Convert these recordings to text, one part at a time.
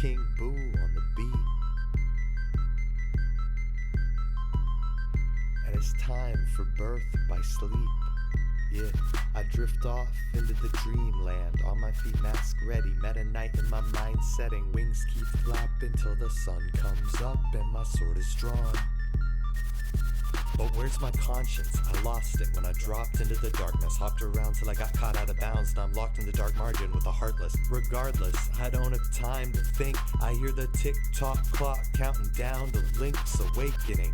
King Boo on the beat. And it's time for birth by sleep. Yeah, I drift off into the dreamland. On my feet, mask ready. Meta night in my mind setting. Wings keep flapping till the sun comes up and my sword is drawn. But where's my conscience? I lost it when I dropped into the darkness. Hopped around till I got caught out of bounds. Now I'm locked in the dark margin with a heartless. Regardless, I don't have time to think. I hear the tick-tock clock counting down to Link's awakening.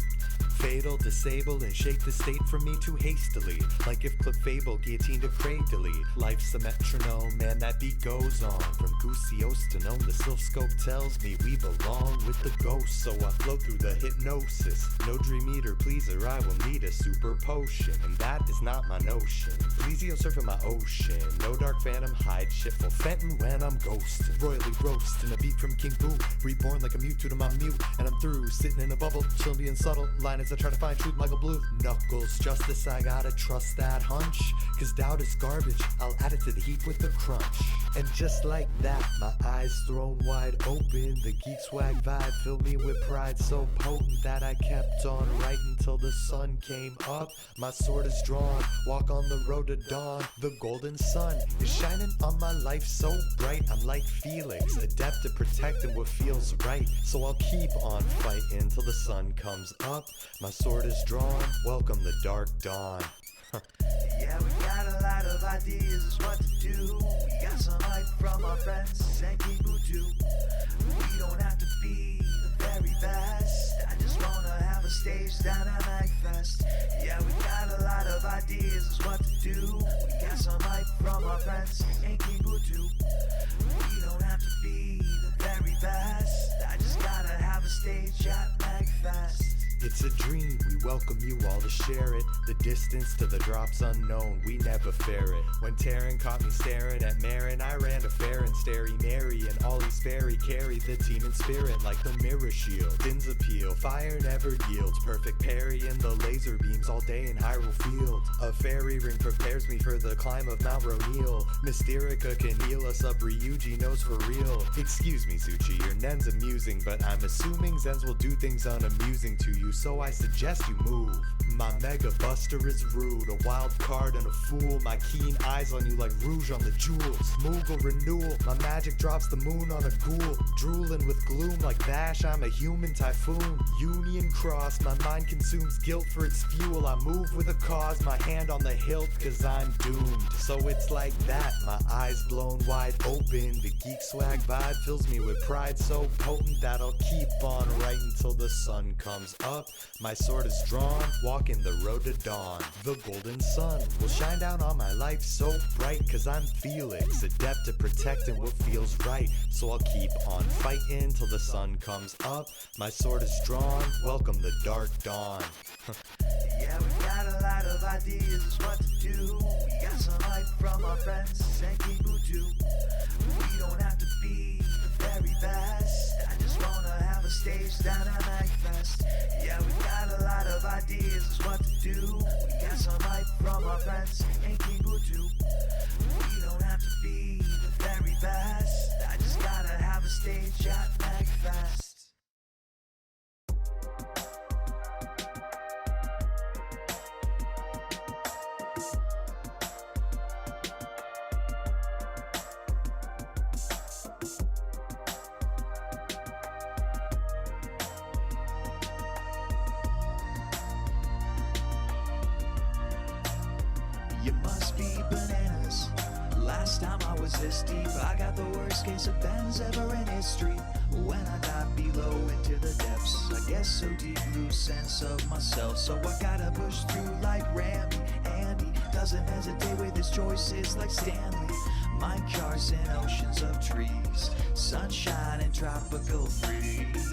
Fatal, disable, and shake the state from me too hastily. Like if Clefable guillotined a cradily. Life's a metronome, man, that beat goes on. From Gusios to Gnome, the Sylph Scope tells me we belong with the ghost. So I flow through the hypnosis. No dream eater pleaser, I will need a super potion. And that is not my notion. Pleasio surfing my ocean. No dark phantom, hide shit full Fenton when I'm ghosting. Royally roasting a beat from King Boo. Reborn like a Mewtwo to my Mew. And I'm through, sitting in a bubble, chilling being subtle. Line as I try to find truth, Michael Blue. Knuckles, justice, I gotta trust that hunch. Cause doubt is garbage, I'll add it to the heap with a crunch. And just like that, my eyes thrown wide open. The geek swag vibe filled me with pride so potent that I kept on right until the sun came up. My sword is drawn, walk on the road to dawn. The golden sun is shining on my life so bright. I'm like Felix, adept at protecting what feels right. So I'll keep on fighting till the sun comes up. My sword is drawn, welcome the dark dawn. Yeah, we got a lot of ideas what to do. We got some hype from our friends and King Boo too. We don't have to be the very best. I just wanna have a stage down at MagFest. Yeah, we got a lot of ideas what to do. We got some hype from our friends and King Boo too. We don't have to be the very best. I just gotta have a stage at MagFest. It's a dream, we welcome you all to share it. The distance to the drop's unknown, we never fare it. When Taryn caught me staring at Marin, I ran to fair and starry Mary. And Ollie's fairy carried the team in spirit like the mirror shield. Din's appeal, fire never yields. Perfect parry in the laser beams all day in Hyrule Field. A fairy ring prepares me for the climb of Mount Roneal. Mysterica can heal us up, Ryuji knows for real. Excuse me Zuchi, your Nen's amusing, but I'm assuming Zens will do things unamusing to you. So I suggest you move. My Mega Buster is rude, a wild card and a fool. My keen eyes on you like rouge on the jewels. Moogle renewal, my magic drops the moon on a ghoul. Drooling with gloom like Bash, I'm a human typhoon. Union cross, my mind consumes guilt for its fuel. I move with a cause, my hand on the hilt cause I'm doomed. So it's like that, my eyes blown wide open. The geek swag vibe fills me with pride so potent that I'll keep on right until the sun comes up. My sword is drawn, walking the road to dawn. The golden sun will shine down on my life so bright. Cause I'm Felix, adept at protecting what feels right. So I'll keep on fighting till the sun comes up. My sword is drawn, welcome the dark dawn. Yeah, we got a lot of ideas what to do. We got some hype from our friends and King Boo too. We don't have to be the very best. I just wanna have a stage down at MagFest. Yeah, we got a lot of ideas what to do. We got some hype from our friends and King Boo too. We don't have to be the very best. I just gotta have a stage at MagFest. You must be bananas. Last time I was this deep, I got the worst case of bends ever in history. When I got below into the depths, I guess so deep, lose sense of myself. So I gotta push through like Randy. Andy doesn't hesitate with his choices like Stanley. Mind charts in oceans of trees, sunshine and tropical breeze.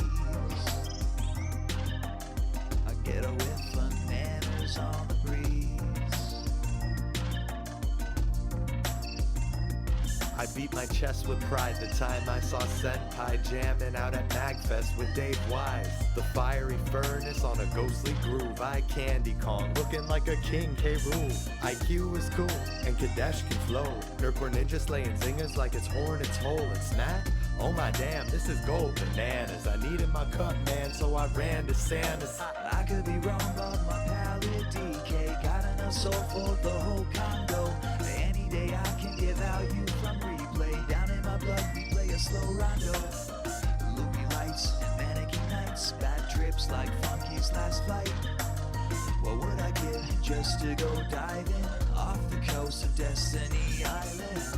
I get a whiff of bananas on the breeze. I beat my chest with pride the time I saw Senpai jamming out at Magfest with Dave Wise. The fiery furnace on a ghostly groove. I Candy Kong looking like a king K. Rool. IQ is cool and Kadesh can flow. Nerdcore ninja slaying zingers like it's Hornet's hole and smack. Oh my damn, this is gold bananas. I needed my cup, man, so I ran to Santa's. I could be wrong, but my palate DK got enough soul for the whole condo. Any day I can give value from replay. Down in my blood, we play a slow rondo. Loopy lights and mannequin nights, bad trips like Funky's last flight. What would I give just to go diving off the coast of Destiny Islands?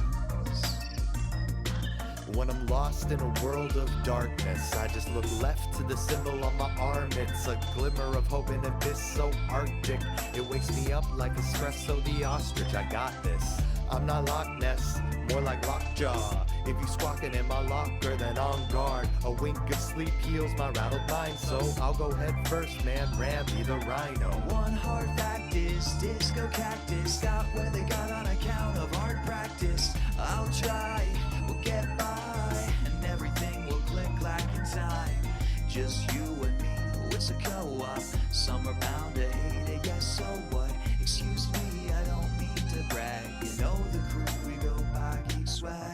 When I'm lost in a world of darkness, I just look left to the symbol on my arm. It's a glimmer of hope in an abyss so arctic. It wakes me up like espresso the ostrich. I got this. I'm not Loch Ness, more like Lockjaw. If you squawking in my locker, then on guard. A wink of sleep heals my rattled mind, so I'll go head first, man. Ram me the rhino. One hard fact is disco cactus stop where they got on account of hard practice. I'll try, we'll get by, and everything will click like in time. Just you and me, it's a co-op. Some are bound to hate it, yes, so what? Excuse me, I don't mean to brag. You know the crew, we go by geek swag.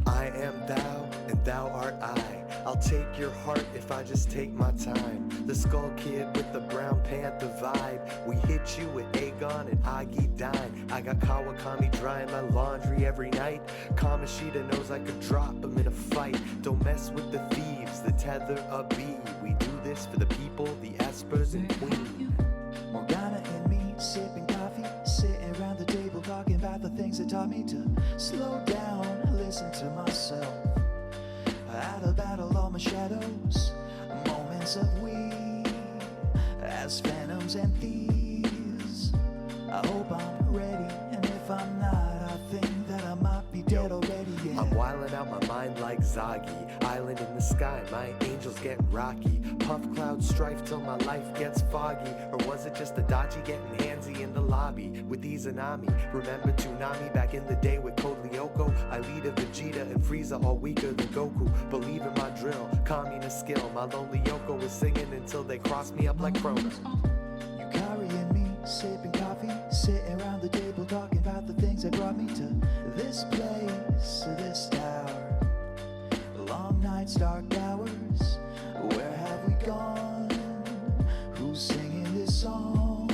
I am thou, and thou art I. I'll take your heart if I just take my time. The skull kid with the brown panther vibe. We hit you with Aegon and Agi Dine. I got Kawakami drying my laundry every night. Kamoshida knows I could drop him in a fight. Don't mess with the thieves, the tether a bee. We do this for the people, the espers and queen. Morgana and me sipping coffee, sitting around the table talking about the things that taught me to slow down, listen to myself. Out of battle all my shadows, moments of we as phantoms and thieves. I hope I'm ready, and if I'm not, I think that I might be dead already, yeah. I'm wildin' out my mind like Zagi. Island in the sky, my angels get rocky. Puff cloud strife till my life gets foggy. Or was it just the dodgy getting handsy in the lobby with Izanami? Remember Toonami back in the day with Code Lyoko? I lead a Vegeta and Frieza all weaker than Goku. Believe in my drill, communist skill. My lonely Yoko is singing until they cross me up like Krona. Yukari and me sipping coffee, sitting around the table talking about the things that brought me to this place, to this tower. Long nights, dark hours, where have we gone? Who's singing this song?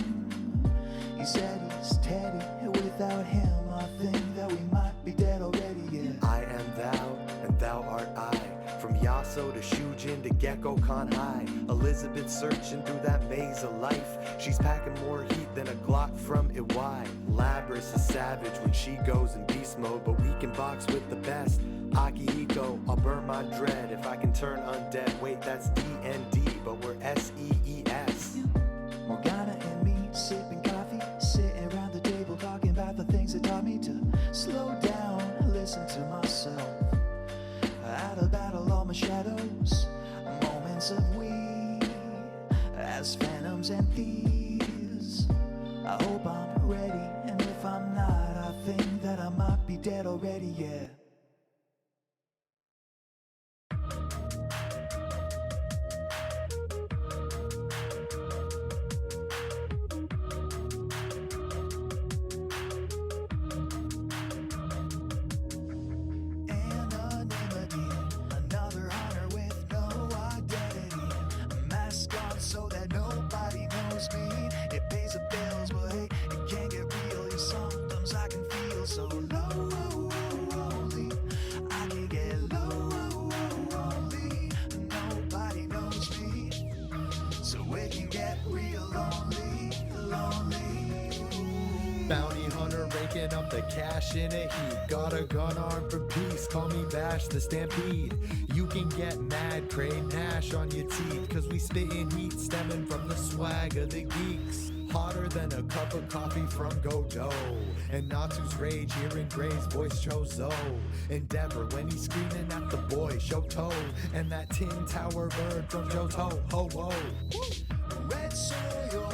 He said he's Teddy, and without him I think that we might be dead already, yeah. I am thou, and thou art I. From Yaso to Shujin to Gecko Con High. Elizabeth searching through that maze of life. She's packing more heat than a Glock from Iwai. Labris is savage when she goes in beast mode, but we can box with the best. Akihiko, I'll burn my dread if I can turn undead. Wait, that's D&D, but we're SEES. Morgana and me sipping coffee, sitting around the table talking about the things that taught me to slow down, listen to myself. Out of battle all my shadows, moments of we as phantoms and thieves. I hope I'm ready, and if I'm not, I think that I might be dead already, yeah. So that nobody knows me. It pays the bills, but hey, it can't get real. Sometimes I can feel so lonely. Stacking up the cash in a heap. Got a gun armed for peace. Call me Bash the Stampede. You can get mad, Cray Nash on your teeth. Cause we spittin' heat stemming from the swag of the geeks. Hotter than a cup of coffee from Godot. And Natsu's rage hearing Gray's voice Chozo. Endeavor when he's screaming at the boy Shoto. And that tin tower bird from Johto. Ho whoa. Red soil,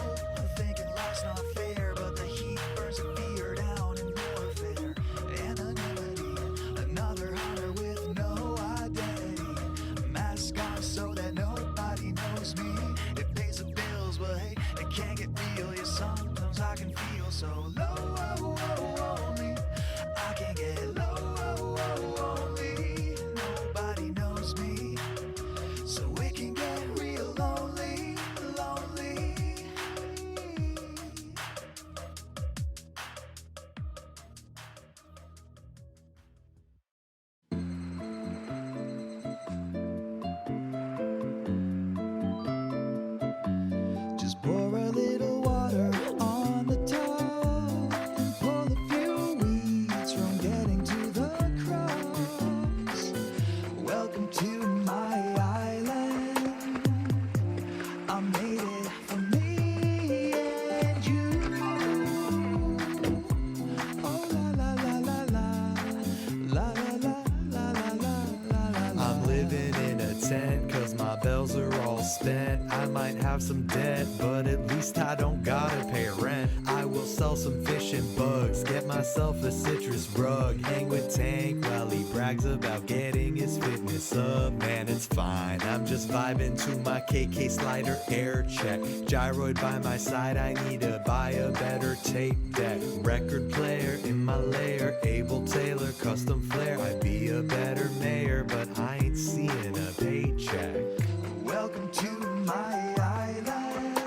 thinking life's not fair, but the heat burns a fear down in warfare. Anonymity, another hunter with no identity. Mask on so that nobody knows me. It pays the bills, but hey, it can't get real. Yeah, sometimes I can feel so low, only I can get low, only nobody knows me. So it can get real lonely. Just pour a little water on the top and pull a few weeds from getting to the cross. Welcome to my island. I made it for me and you. Oh la la la la la la la la la la la. I'm living in a tent cause my bells are all spent. I might have some debt, but at least I don't gotta pay rent. I will sell some fish and bugs, get myself a citrus rug, hang with Tank while he brags about getting his fitness up. Man, it's fine, I'm just vibing to my KK slider air check. Gyroid by my side, I need to buy a better tape deck. Record player in my lair, Abel Taylor, custom flair. I'd be a better mayor, but I ain't seeing a paycheck. Welcome to my island.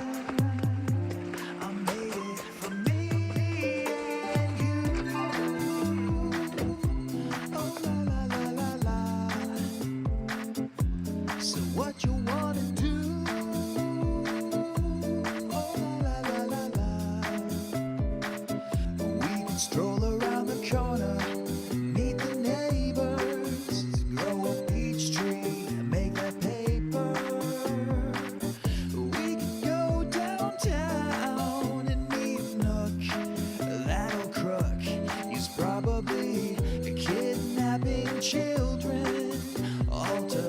I made it for me and you. Oh la la la la la. So what you wanna do? Oh la la la la. We can stroll around the corner, meet the neighbors, grow a peach tree and make that paper. We could go downtown and meet a nook. That old crook, he's probably kidnapping children, all to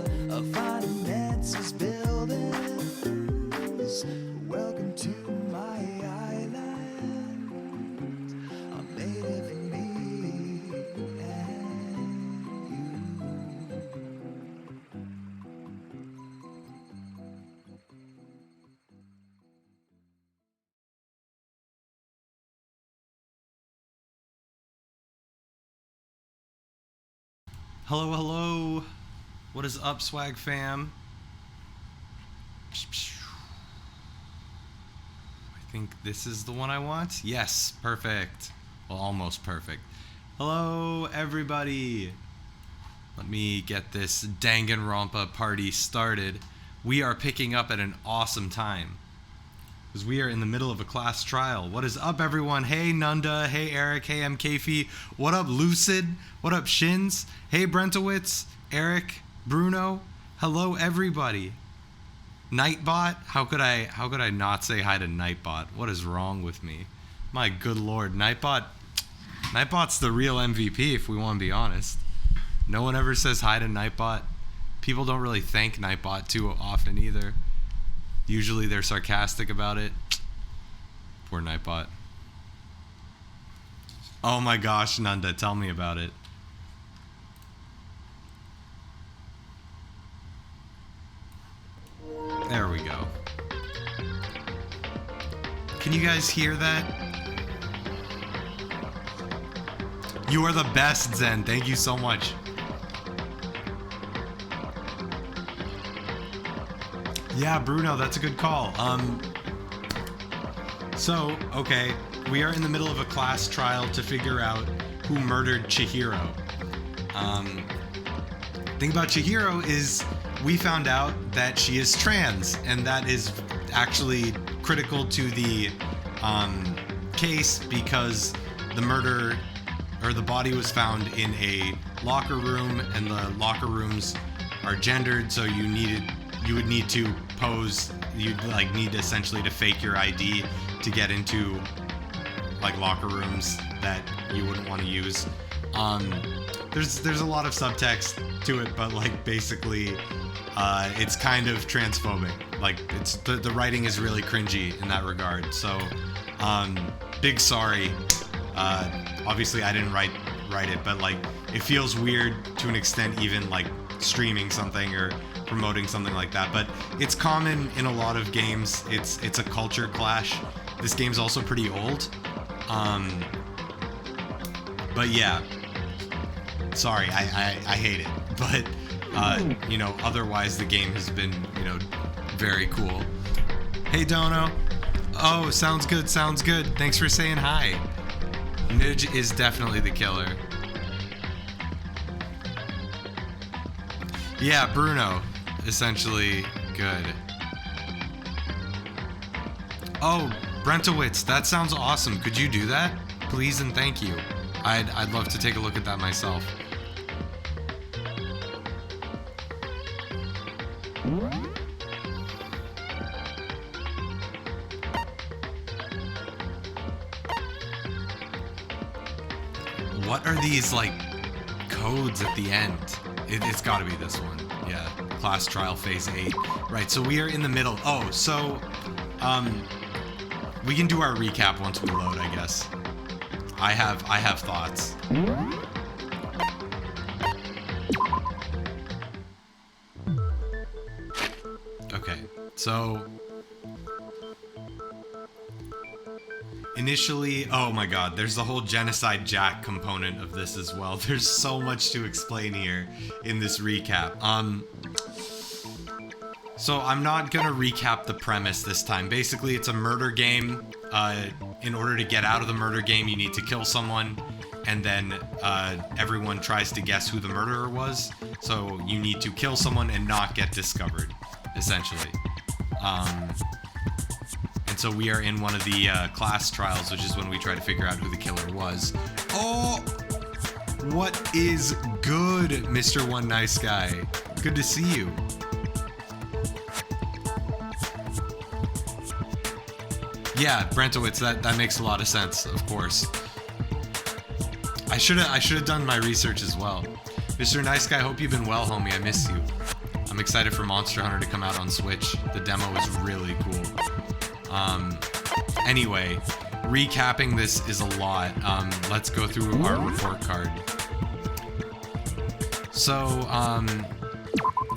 finance his buildings. Welcome to my island. I made it for me and you. Hello, hello. What is up, swag fam? I think this is the one I want. Yes, perfect. Well, almost perfect. Hello, everybody. Let me get this Danganronpa party started. We are picking up at an awesome time, because we are in the middle of a class trial. What is up, everyone? Hey, Nunda. Hey, Eric. Hey, MKFi. What up, Lucid? What up, Shins? Hey, Brentowitz. Eric. Bruno. Hello, everybody. Nightbot. How could I not say hi to Nightbot? What is wrong with me? My good lord, Nightbot's the real MVP, if we want to be honest. No one ever says hi to Nightbot. People don't really thank Nightbot too often either. Usually they're sarcastic about it. Poor Nightbot. Oh my gosh, Nunda, tell me about it. There we go. Can you guys hear that? You are the best, Zen. Thank you so much. Yeah, Bruno, that's a good call. So, okay, we are in the middle of a class trial to figure out who murdered Chihiro. Thing about Chihiro is we found out that she is trans, and that is actually critical to the case, because the murder or the body was found in a locker room, and the locker rooms are gendered, so you would need to pose. You'd like need essentially to fake your ID to get into like locker rooms that you wouldn't want to use. There's a lot of subtext to it, but like basically it's kind of transphobic. Like it's the writing is really cringy in that regard. So big sorry. Obviously I didn't write it, but like it feels weird to an extent, even like streaming something or promoting something like that. But it's common in a lot of games. It's a culture clash. This game's also pretty old. But yeah, sorry, I hate it. But you know, otherwise the game has been, you know, very cool. Hey Dono. Oh, sounds good. Thanks for saying hi. Nudge is definitely the killer. Yeah, Bruno, essentially good. Oh, Brentowitz, that sounds awesome. Could you do that? Please and thank you. I'd love to take a look at that myself. What are these like codes at the end? It's got to be this one. Yeah, class trial phase 8. Right, so we are in the middle. Oh, so we can do our recap once we load, I guess. I have thoughts. Okay, so initially, oh my god, there's the whole Genocide Jack component of this as well. There's so much to explain here in this recap. So I'm not gonna recap the premise this time. Basically, it's a murder game. In order to get out of the murder game, you need to kill someone, and then everyone tries to guess who the murderer was. So you need to kill someone and not get discovered, essentially. And so we are in one of the class trials, which is when we try to figure out who the killer was. Oh, what is good, Mr. One Nice Guy? Good to see you. Yeah, Brentowitz, that makes a lot of sense, of course. I should have done my research as well. Mr. Nice Guy, hope you've been well, homie. I miss you. I'm excited for Monster Hunter to come out on Switch. The demo is really cool. Anyway, recapping this is a lot. Let's go through our report card. So,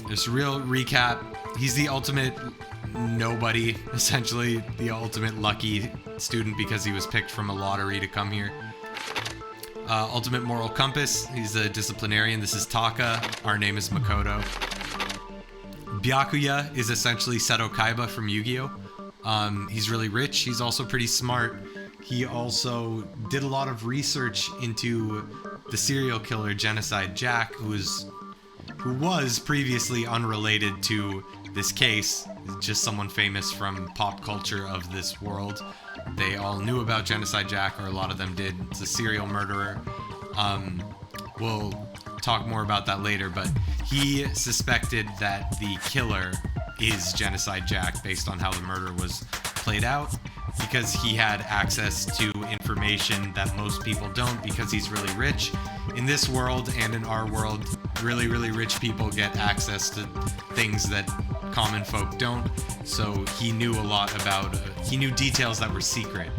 just a real recap. He's the ultimate nobody, essentially the ultimate lucky student because he was picked from a lottery to come here. Ultimate moral compass, he's a disciplinarian. This is Taka, our name is Makoto. Byakuya is essentially Seto Kaiba from Yu-Gi-Oh! He's really rich, he's also pretty smart. He also did a lot of research into the serial killer Genocide Jack, who was previously unrelated to this case, just someone famous from pop culture of this world. They all knew about Genocide Jack, or a lot of them did. It's a serial murderer. We'll talk more about that later, but he suspected that the killer is Genocide Jack based on how the murder was played out, because he had access to information that most people don't because he's really rich. In this world and in our world, really, really rich people get access to things that common folk don't. So he knew a lot about, he knew details that were secret.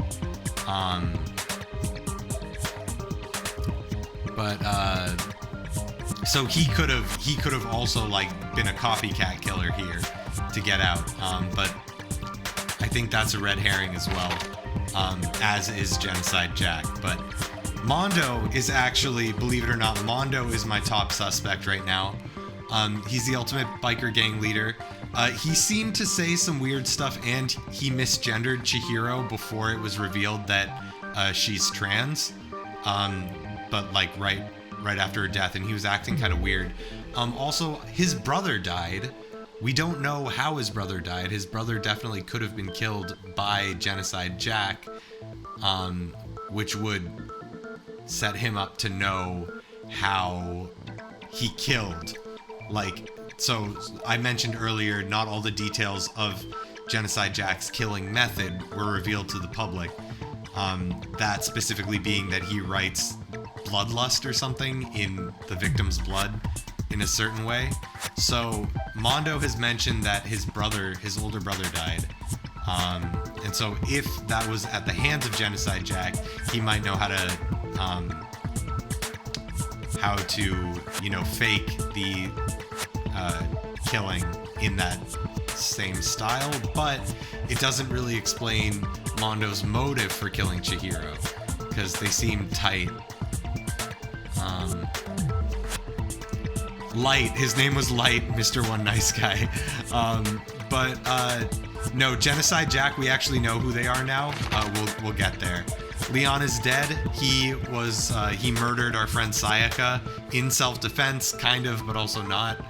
So he could have also like been a copycat killer here to get out. But I think that's a red herring as well, as is Genocide Jack. But Mondo is actually, believe it or not, Mondo is my top suspect right now. He's the ultimate biker gang leader. He seemed to say some weird stuff, and he misgendered Chihiro before it was revealed that she's trans. But like right after her death, and he was acting kind of weird. Also, his brother died. We don't know how his brother died. His brother definitely could have been killed by Genocide Jack, which would set him up to know how he killed. Like, so I mentioned earlier, not all the details of Genocide Jack's killing method were revealed to the public. That specifically being that he writes bloodlust or something in the victim's blood in a certain way. So Mondo has mentioned that his older brother died. And so if that was at the hands of Genocide Jack, he might know how to, you know, fake the killing in that same style, but it doesn't really explain Mondo's motive for killing Chihiro, because they seem tight. Light, his name was Light, Mr. One Nice Guy. No, Genocide Jack, we actually know who they are now. We'll get there. Leon is dead. He murdered our friend Sayaka in self-defense, kind of, but also not.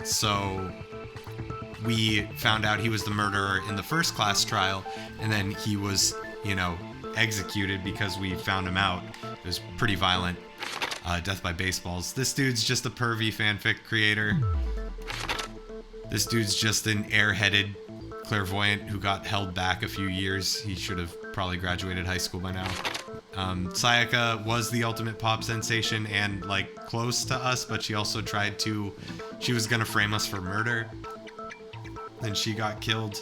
So we found out he was the murderer in the first class trial, and then he was, you know, executed because we found him out. It was pretty violent. Death by baseballs. This dude's just a pervy fanfic creator. This dude's just an airheaded clairvoyant who got held back a few years. He should have probably graduated high school by now. Sayaka was the ultimate pop sensation and, like, close to us, but she also she was gonna frame us for murder. Then she got killed.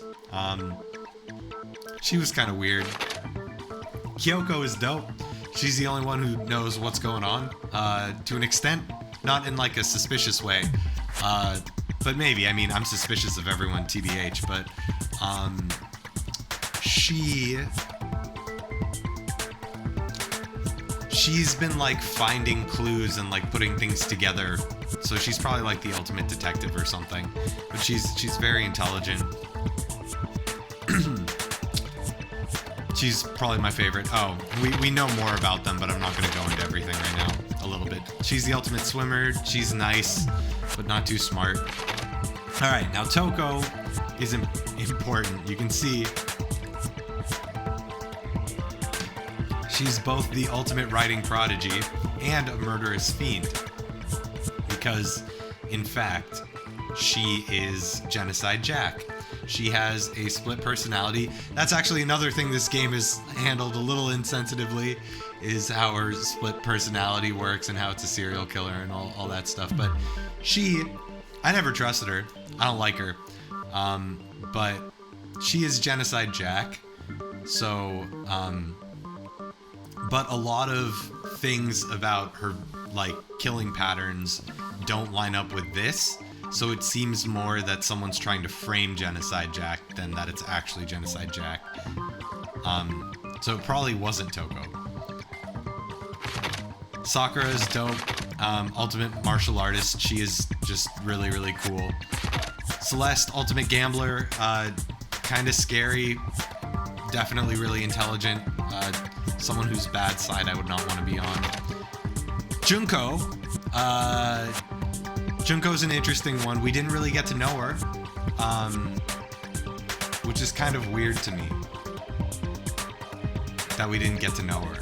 She was kind of weird. Kyoko is dope. She's the only one who knows what's going on, to an extent. Not in, like, a suspicious way. But maybe. I mean, I'm suspicious of everyone, TBH, but she's been, like, finding clues and, like, putting things together. So she's probably, like, the ultimate detective or something. But she's very intelligent. She's probably my favorite. Oh, we know more about them, but I'm not going to go into everything right now. A little bit. She's the ultimate swimmer. She's nice, but not too smart. All right, now Toko is important. You can see she's both the ultimate writing prodigy and a murderous fiend. Because, in fact, she is Genocide Jack. She has a split personality. That's actually another thing this game is handled a little insensitively, is how her split personality works and how it's a serial killer and all that stuff. But I never trusted her. I don't like her. But she is Genocide Jack. So, but a lot of things about her, like, killing patterns don't line up with this. So it seems more that someone's trying to frame Genocide Jack than that it's actually Genocide Jack. So it probably wasn't Toko. Sakura is dope. Ultimate martial artist. She is just really, really cool. Celeste, ultimate gambler. Kind of scary. Definitely really intelligent. Someone whose bad side I would not want to be on. Junko. Junko's an interesting one. We didn't really get to know her, which is kind of weird to me that we didn't get to know her.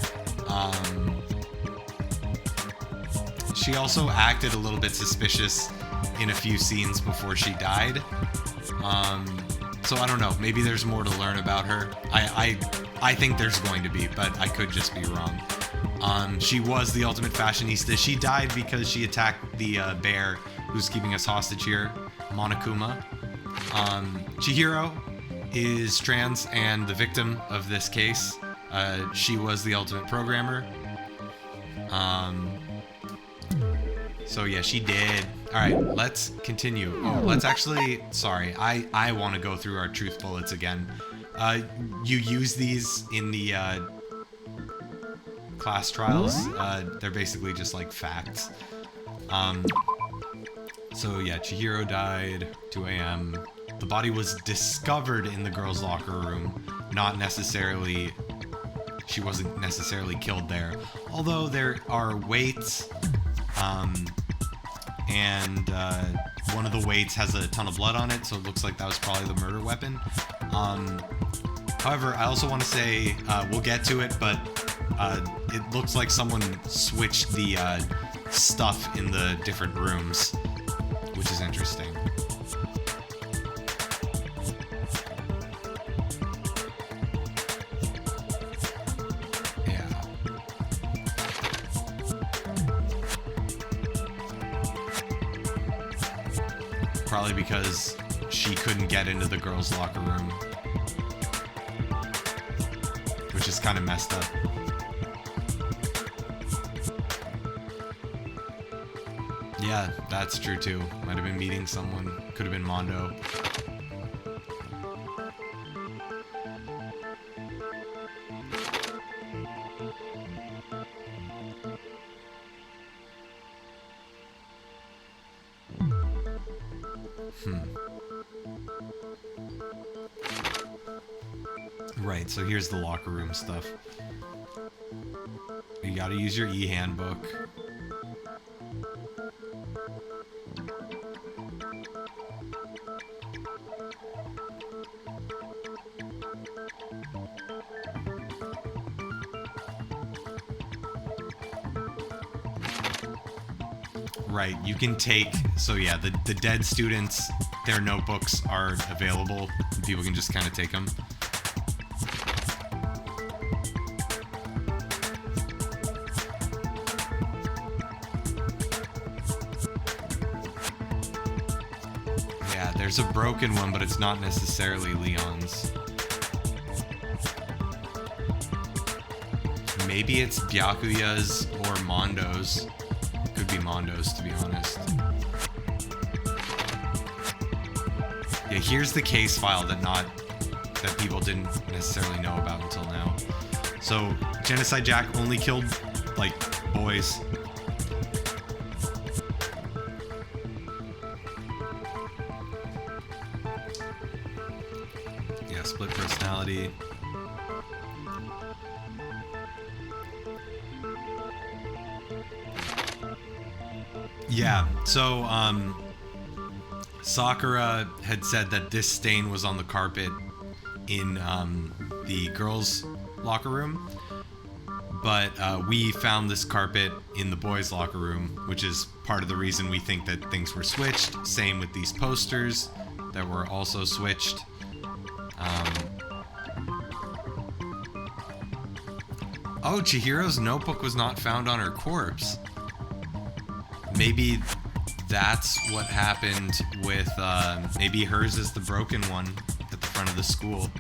She also acted a little bit suspicious in a few scenes before she died. So I don't know. Maybe there's more to learn about her. I think there's going to be, but I could just be wrong. She was the ultimate fashionista. She died because she attacked the bear who's keeping us hostage here, Monokuma. Chihiro is trans and the victim of this case. She was the ultimate programmer. So yeah, she did. All right, let's continue. Oh, let's actually, sorry, I want to go through our truth bullets again. You use these in the class trials. They're basically just like facts. So yeah, Chihiro died, 2 a.m. The body was discovered in the girls' locker room, not necessarily, she wasn't necessarily killed there. Although there are weights, and one of the weights has a ton of blood on it, so it looks like that was probably the murder weapon. However, I also want to say, we'll get to it, but It looks like someone switched the stuff in the different rooms, which is interesting. Yeah. Probably because she couldn't get into the girls' locker room, which is kind of messed up. Yeah, that's true too. Might have been meeting someone. Could have been Mondo. Right, so here's the locker room stuff. You gotta use your e-handbook. Right, you can take, so yeah, the dead students, their notebooks are available. People can just kind of take them. Yeah, there's a broken one, but it's not necessarily Leon's. Maybe it's Byakuya's or Mondo's. Could be Mondo's, to be honest. Yeah, here's the case file that people didn't necessarily know about until now. So, Genocide Jack only killed, like, boys. Yeah, split personality. Yeah, so Sakura had said that this stain was on the carpet in the girls' locker room, but we found this carpet in the boys' locker room, which is part of the reason we think that things were switched. Same with these posters that were also switched. Oh, Chihiro's notebook was not found on her corpse. Maybe that's what happened with, maybe hers is the broken one at the front of the school.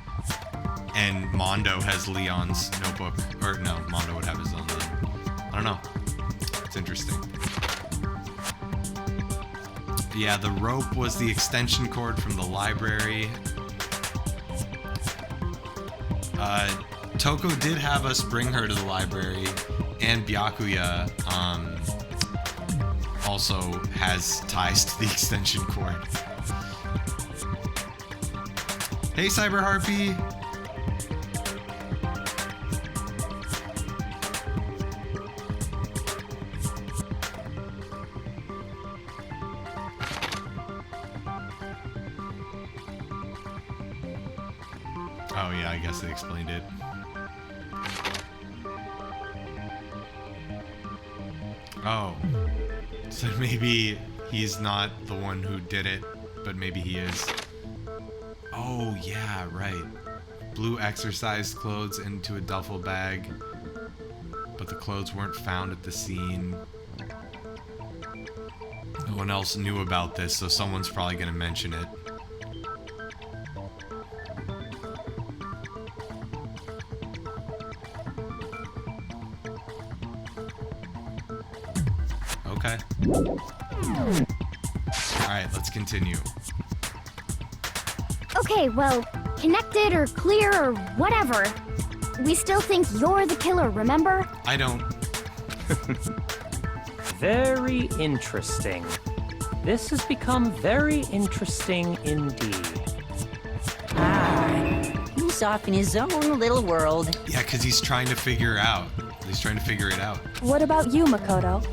And Mondo has Leon's notebook. Or no, Mondo would have his own. I don't know. It's interesting. Yeah, the rope was the extension cord from the library. Toko did have us bring her to the library, and Byakuya, also has ties to the extension cord. Hey, Cyber Harpy! Oh yeah, I guess they explained it. Oh. So maybe he's not the one who did it, but maybe he is. Oh, yeah, right. Blue exercise clothes into a duffel bag, but the clothes weren't found at the scene. No one else knew about this, so someone's probably going to mention it. Okay. Alright, let's continue. Okay, well, connected or clear or whatever. We still think you're the killer, remember? I don't. Very interesting. This has become very interesting indeed. He's off in his own little world. Yeah, because he's trying to figure it out. What about you, Makoto?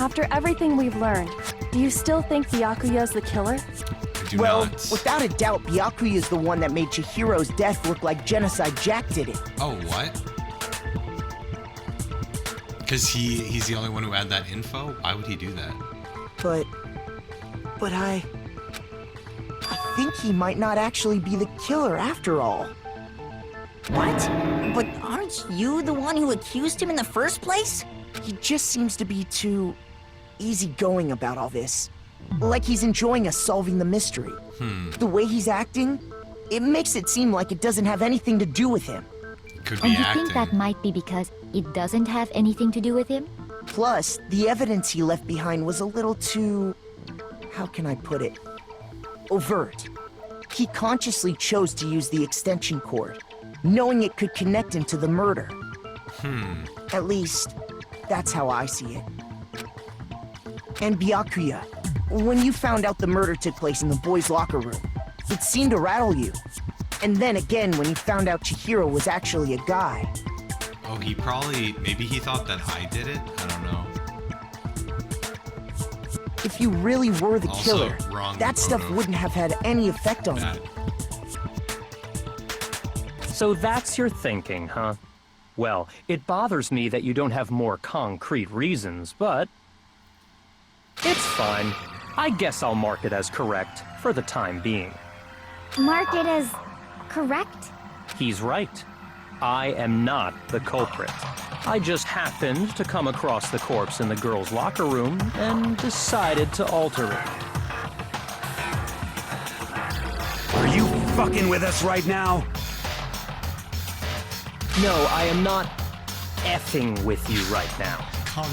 After everything we've learned, do you still think Byakuya's the killer? I do Well, not. without a doubt, Byakuya is the one that made Chihiro's death look like Genocide Jack did it. Oh, what? Because he's the only one who had that info? Why would he do that? But I think he might not actually be the killer after all. What? But aren't you the one who accused him in the first place? He just seems to be too easygoing about all this. Like he's enjoying us solving the mystery. Hmm. The way he's acting, it makes it seem like it doesn't have anything to do with him. Could be And you acting. think that might be because it doesn't have anything to do with him? Plus, the evidence he left behind was a little too... how can I put it? Overt. He consciously chose to use the extension cord, knowing it could connect him to the murder. At least, that's how I see it. And Byakuya, when you found out the murder took place in the boys' locker room, it seemed to rattle you. And then again when you found out Chihiro was actually a guy. Oh, maybe he thought that I did it? I don't know. If you really were the Also, killer, wrong that stuff photo. wouldn't have had any effect on Bad. you. So that's your thinking, huh? Well, it bothers me that you don't have more concrete reasons, but... it's fine. I guess I'll mark it as correct, for the time being. Mark it as correct? He's right. I am not the culprit. I just happened to come across the corpse in the girls' locker room and decided to alter it. Are you fucking with us right now? No, I am not effing with you right now.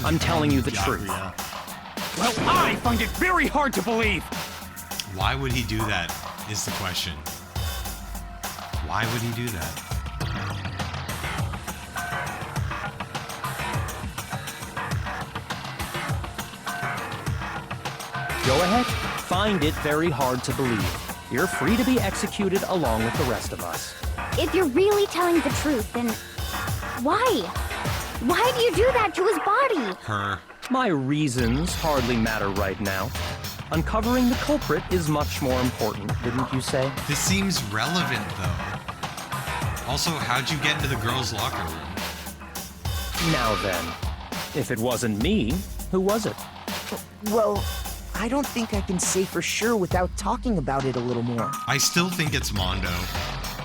I'm telling you the truth. Well, I find it very hard to believe. Why would he do that, is the question. Why would he do that? Go ahead. Find it very hard to believe. You're free to be executed along with the rest of us. If you're really telling the truth, then why? Why do you do that to his body? Her. My reasons hardly matter right now. Uncovering the culprit is much more important, wouldn't you say? This seems relevant, though. Also, how'd you get into the girls' locker room? Now then, if it wasn't me, who was it? Well, I don't think I can say for sure without talking about it a little more. I still think it's Mondo.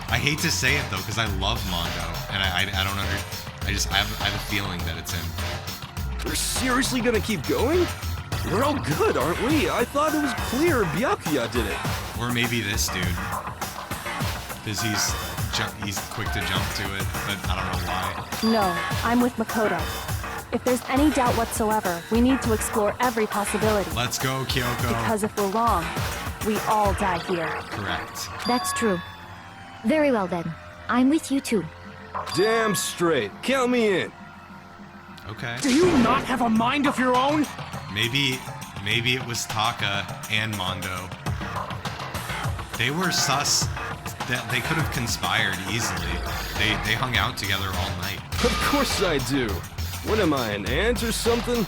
I hate to say it, though, because I love Mondo, and I don't I have a feeling that it's him. We're seriously gonna keep going? We're all good, aren't we? I thought it was clear Byakuya did it. Or maybe this dude. Because he's quick to jump to it, but I don't know why. No, I'm with Makoto. If there's any doubt whatsoever, we need to explore every possibility. Let's go, Kyoko. Because if we're wrong, we all die here. Correct. That's true. Very well then. I'm with you too. Damn straight. Count me in. Okay. Do you not have a mind of your own? Maybe it was Taka and Mondo. They were sus. That they could have conspired easily. They hung out together all night. Of course I do. What am I, an ant or something?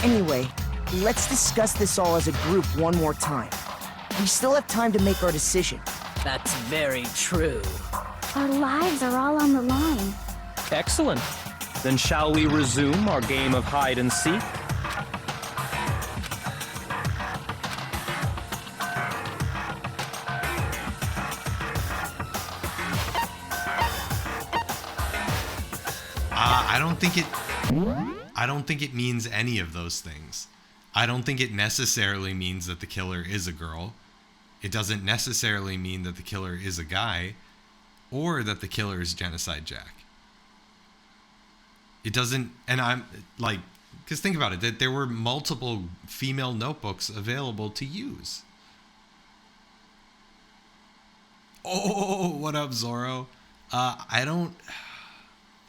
Anyway, let's discuss this all as a group one more time. We still have time to make our decision. That's very true. Our lives are all on the line. Excellent. Then shall we resume our game of hide and seek? I don't think it means any of those things. I don't think it necessarily means that the killer is a girl. It doesn't necessarily mean that the killer is a guy, or that the killer is Genocide Jack. It doesn't, and I'm like, because think about it, that there were multiple female notebooks available to use. Oh, what up, Zorro? I don't,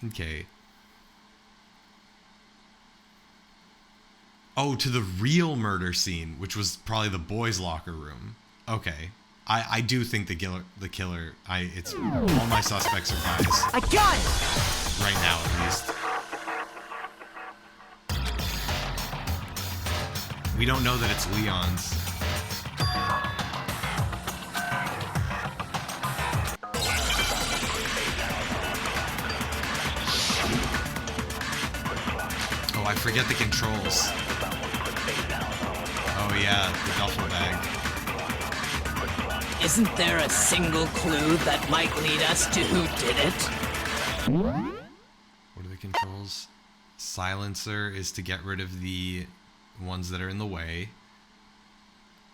okay. Oh, to the real murder scene, which was probably the boys' locker room. Okay. I do think the killer, it's, all my suspects are guys. I got it! Right now, at least. We don't know that it's Leon's. I forget the controls. Oh yeah, the duffel bag. Isn't there a single clue that might lead us to who did it? What are the controls? Silencer is to get rid of the ones that are in the way.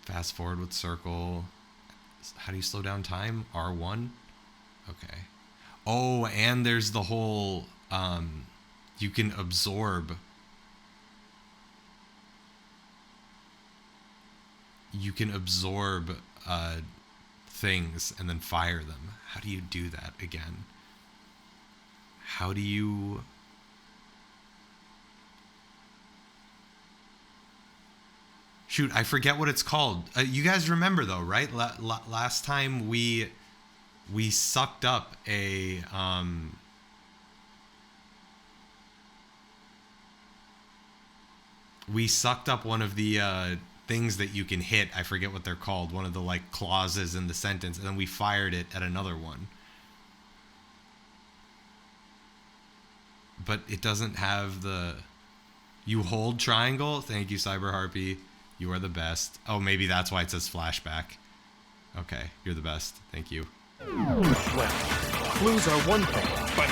Fast forward with circle. How do you slow down time? R1? Okay. Oh, and there's the whole, you can absorb. You can absorb things and then fire them. How do you do that again? How do you... Shoot, I forget what it's called. You guys remember though, right? Last time we sucked up a we sucked up one of the things that you can hit. I forget what they're called. One of the like clauses in the sentence, and then we fired it at another one. But it doesn't have the... You hold triangle. Thank you, Cyber Harpy. You are the best. Oh, maybe that's why it says flashback. Okay, you're the best. Thank you. Well, clues are one thing, but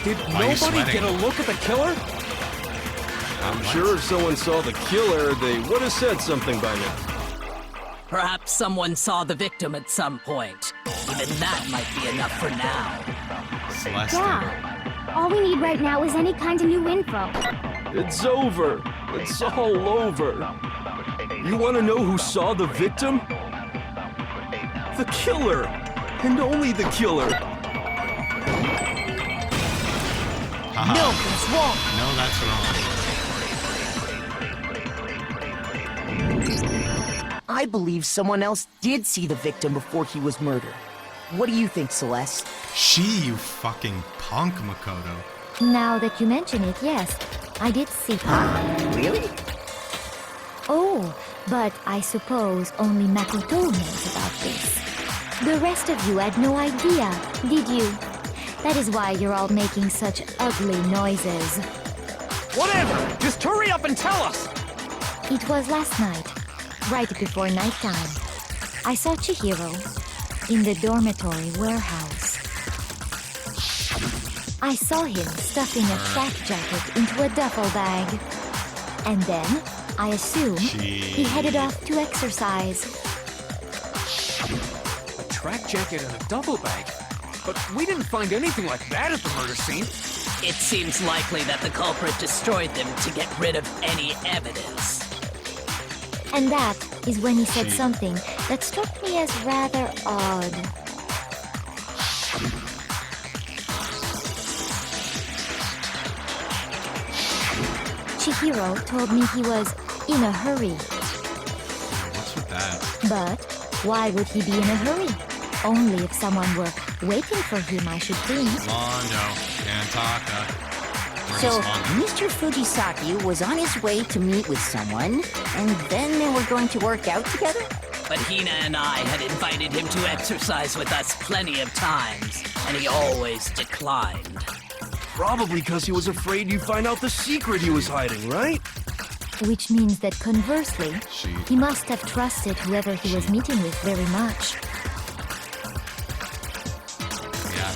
did Why are you nobody sweating? get a look at the killer? I'm sure if someone saw the killer, they would have said something by now. Perhaps someone saw the victim at some point. Even that might be enough for now. Celeste. Yeah. All we need right now is any kind of new info. It's over. It's all over. You want to know who saw the victim? The killer. And only the killer. Haha. No, that's wrong. No, that's wrong. I believe someone else did see the victim before he was murdered. What do you think, Celeste? You fucking punk, Makoto. Now that you mention it, yes, I did see her. Really? Oh, but I suppose only Makoto knows about this. The rest of you had no idea, did you? That is why you're all making such ugly noises. Whatever! Just hurry up and tell us! It was last night, right before nighttime. I saw Chihiro in the dormitory warehouse. I saw him stuffing a track jacket into a duffel bag. And then, I assume, he headed off to exercise. A track jacket and a duffel bag? But we didn't find anything like that at the murder scene. It seems likely that the culprit destroyed them to get rid of any evidence. And that is when he said something that struck me as rather odd. Chihiro told me he was in a hurry. What's with that? But why would he be in a hurry? Only if someone were waiting for him, I should think. Mondo and Taka. Where's So, Mondo? Mr. Fujisaki was on his way to meet with someone, and then they were going to work out together? But Hina and I had invited him to exercise with us plenty of times, and he always declined. Probably because he was afraid you'd find out the secret he was hiding, right? Which means that conversely, he must have trusted whoever he was meeting with very much. Yeah.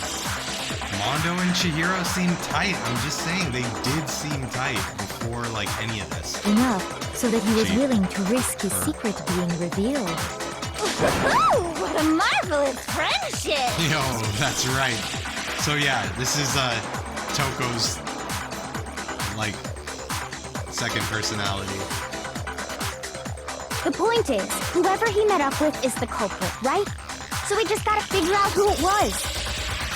Mondo and Chihiro seem tight. I'm just saying, they did seem tight before, like, any of this. Enough so that he was willing to risk his secret being revealed. Oh, what a marvelous friendship! Yo, that's right. So yeah, this is Toko's, like, second personality. The point is, whoever he met up with is the culprit, right? So we just gotta figure out who it was.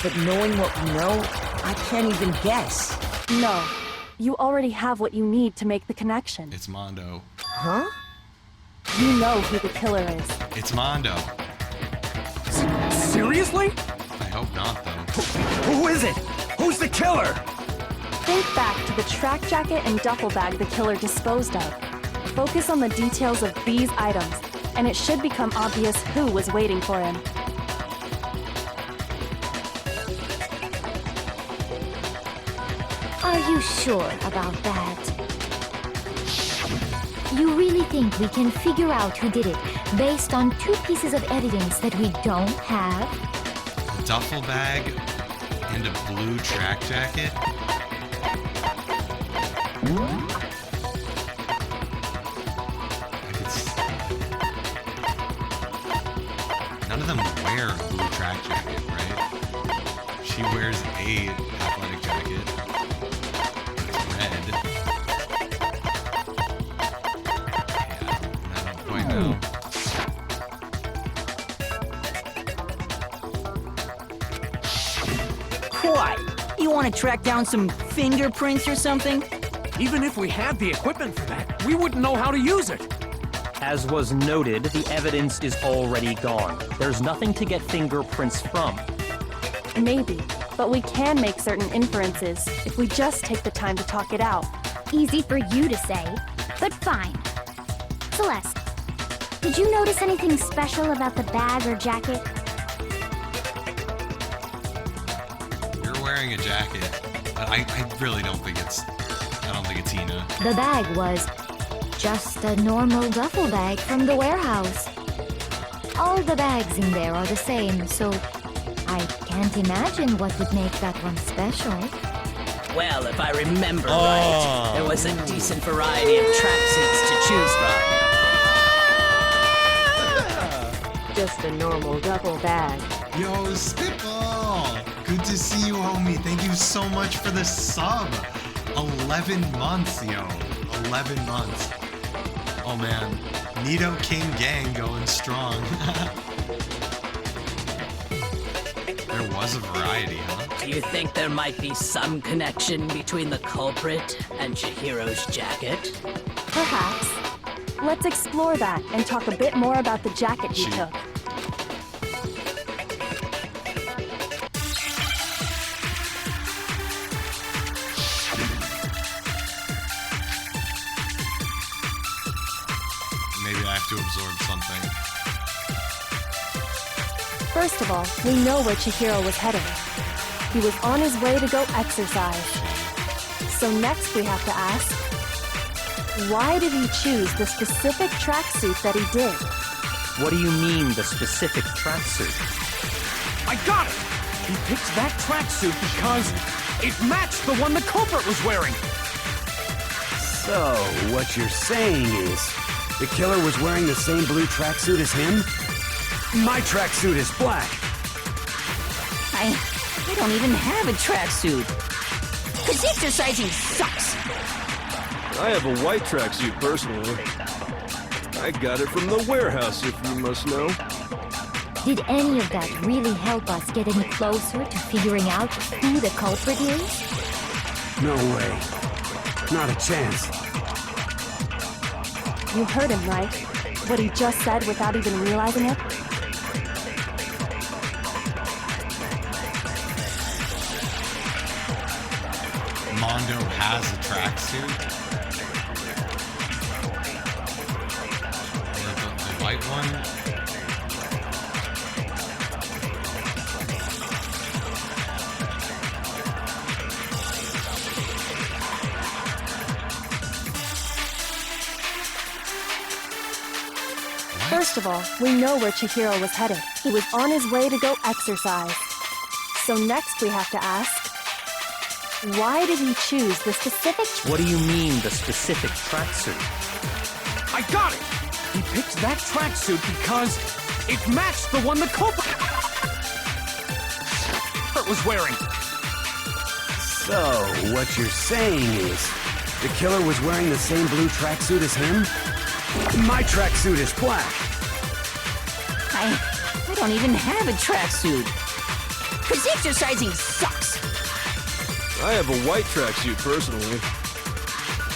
But knowing what we know, I can't even guess. No. You already have what you need to make the connection. It's Mondo. Huh? You know who the killer is. It's Mondo. Seriously? I hope not, though. Who is it? Who's the killer? Think back to the track jacket and duffel bag the killer disposed of. Focus on the details of these items, and it should become obvious who was waiting for him. Are you sure about that? You really think we can figure out who did it based on two pieces of evidence that we don't have? A duffel bag and a blue track jacket? None of them wear a blue track jacket, right? She wears a athletic jacket. It's red. Yeah, I don't quite know. What? You want to track down some fingerprints or something? Even if we had the equipment for that, we wouldn't know how to use it. As was noted, the evidence is already gone. There's nothing to get fingerprints from. Maybe, but we can make certain inferences if we just take the time to talk it out. Easy for you to say, but fine. Celeste, did you notice anything special about the bag or jacket? You're wearing a jacket, but I really don't think it's Tina. The bag was just a normal duffel bag from the warehouse. All the bags in there are the same, so I can't imagine what would make that one special. Well, if I remember right, there was a decent variety of tracksuits to choose from. Just a normal duffel bag. Yo, Spitball! Good to see you, homie. Thank you so much for the sub. 11 months, yo. 11 months. Oh, man. Nido King Gang going strong. There was a variety, huh? Do you think there might be some connection between the culprit and Chihiro's jacket? Perhaps. Let's explore that and talk a bit more about the jacket he took. Maybe I have to absorb something. First of all, we know where Chihiro was headed. He was on his way to go exercise. So next we have to ask, why did he choose the specific tracksuit that he did? What do you mean, the specific tracksuit? I got it! He picked that tracksuit because it matched the one the culprit was wearing. So, what you're saying is, the killer was wearing the same blue tracksuit as him? My tracksuit is black. I don't even have a tracksuit. Cause exercising sucks. I have a white tracksuit personally. I got it from the warehouse, if you must know. Did any of that really help us get any closer to figuring out who the culprit is? No way. Not a chance. You heard him, right? What he just said without even realizing it? Mondo has a tracksuit. Or the white one. First of all, we know where Chihiro was headed. He was on his way to go exercise. So next we have to ask, why did he choose the specific... What do you mean, the specific tracksuit? I got it! He picked that tracksuit because it matched the one the culprit was wearing. So, what you're saying is, the killer was wearing the same blue tracksuit as him? My tracksuit is black. I don't even have a tracksuit. Cause exercising sucks. I have a white tracksuit personally.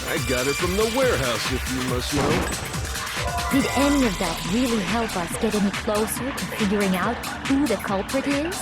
I got it from the warehouse, if you must know. Did any of that really help us get any closer to figuring out who the culprit is?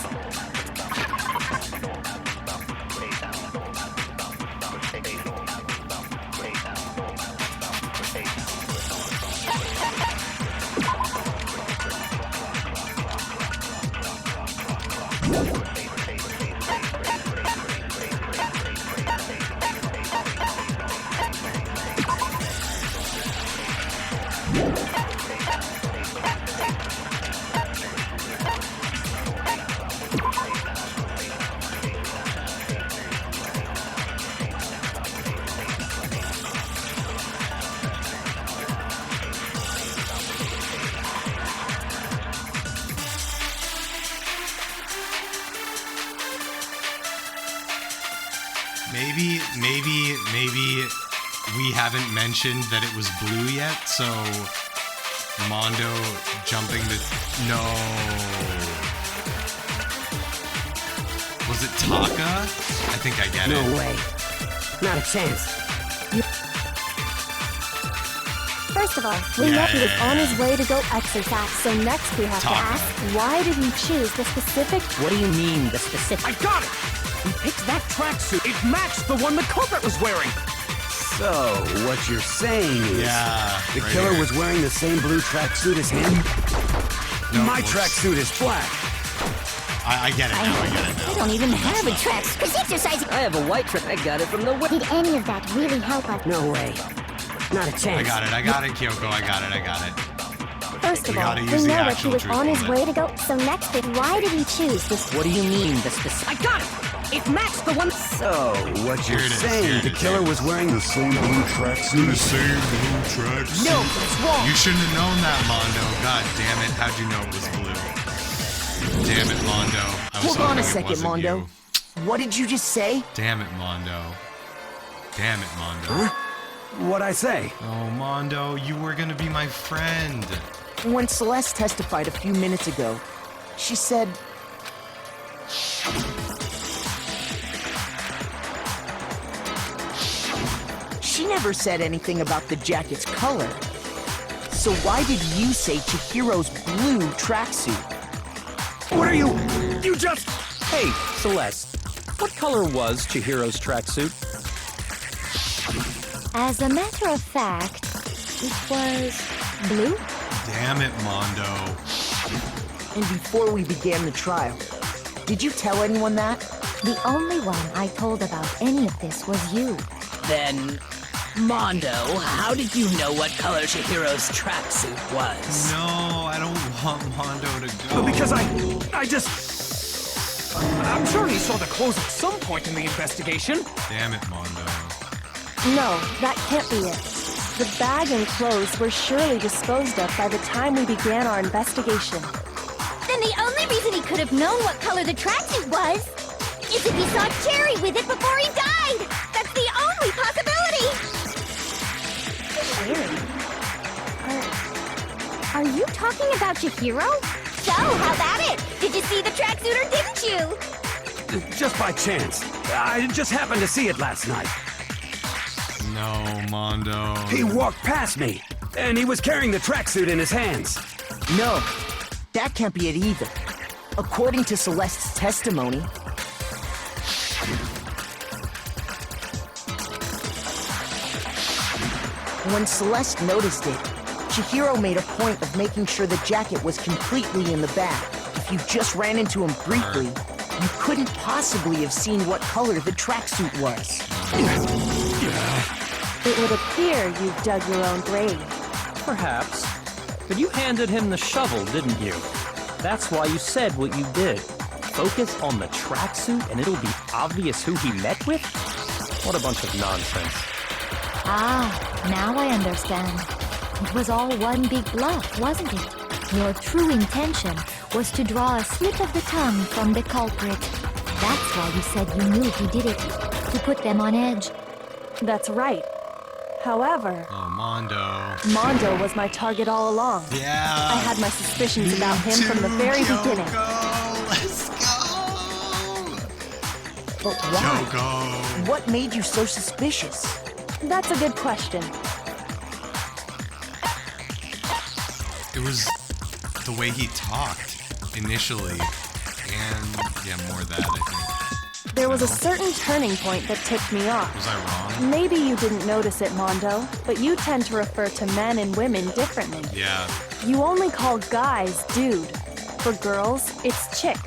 maybe we haven't mentioned that it was blue yet, so Mondo jumping to... No. Was it Taka? I think I get it. No way. Not a chance. First of all, we know he was on his way to go exercise. So next we have to ask, why did he choose the specific... What do you mean, the specific? I got it! He picked that tracksuit. It matched the one the culprit was wearing. So, what you're saying is... the killer was wearing the same blue tracksuit as him? No, My tracksuit is black. I get it now, I get it now. I don't even have a tracksuit. Cause exercising. I have a white track. I got it from the... Did any of that really help us? No way. Not a chance. I got it, Kyoko, I got it. First of We all, gotta we use the know that he actual was truth on his of it. way to go... So next, why did he choose this? What do you mean, the specific? I got it! It matched the one... So, what you're Here it is, saying, here it the is, killer here it was wearing the same blue tracksuit? The same blue tracksuit. No, that's wrong. You shouldn't have known that, Mondo. God damn it, how'd you know it was blue? Damn it, Mondo. I was Hold on hoping a it second, wasn't Mondo. you. What did you just say? Damn it, Mondo. Damn it, Mondo. Huh? What'd I say? Oh, Mondo, you were gonna be my friend. When Celeste testified a few minutes ago, she said... She never said anything about the jacket's color. So why did you say Chihiro's blue tracksuit? What are you... You just... Hey, Celeste. What color was Chihiro's tracksuit? As a matter of fact, it was blue. Damn it, Mondo. And before we began the trial, did you tell anyone that? The only one I told about any of this was you. Then, Mondo, how did you know what color Chihiro's tracksuit was? No, I don't want Mondo to go. Because I just... I'm sure he saw the clothes at some point in the investigation. Damn it, Mondo. No, that can't be it. The bag and clothes were surely disposed of by the time we began our investigation. Then the only reason he could have known what color the tracksuit was is if he saw Cherry with it before he died. That's the only possibility. Cherry? Are you talking about Chihiro? So, how about it? Did you see the tracksuit or didn't you? Just by chance. I just happened to see it last night. No, Mondo. He walked past me, and he was carrying the tracksuit in his hands. No, that can't be it either. According to Celeste's testimony, when Celeste noticed it, Chihiro made a point of making sure the jacket was completely in the bag. If you just ran into him briefly, you couldn't possibly have seen what color the tracksuit was. It would appear you dug your own grave. Perhaps. But you handed him the shovel, didn't you? That's why you said what you did. Focus on the tracksuit and it'll be obvious who he met with? What a bunch of nonsense. Ah, now I understand. It was all one big bluff, wasn't it? Your true intention was to draw a slip of the tongue from the culprit. That's why you said you knew he did it, to put them on edge. That's right. However, Oh, Mondo. Mondo was my target all along. Yeah. I had my suspicions about him from the very beginning. Let's go. But why? Kyoko. What made you so suspicious? That's a good question. It was the way he talked initially, and yeah, more of that, I think. There was a certain turning point that tipped me off. Was I wrong? Maybe you didn't notice it, Mondo, but you tend to refer to men and women differently. Yeah. You only call guys dude. For girls, it's chick.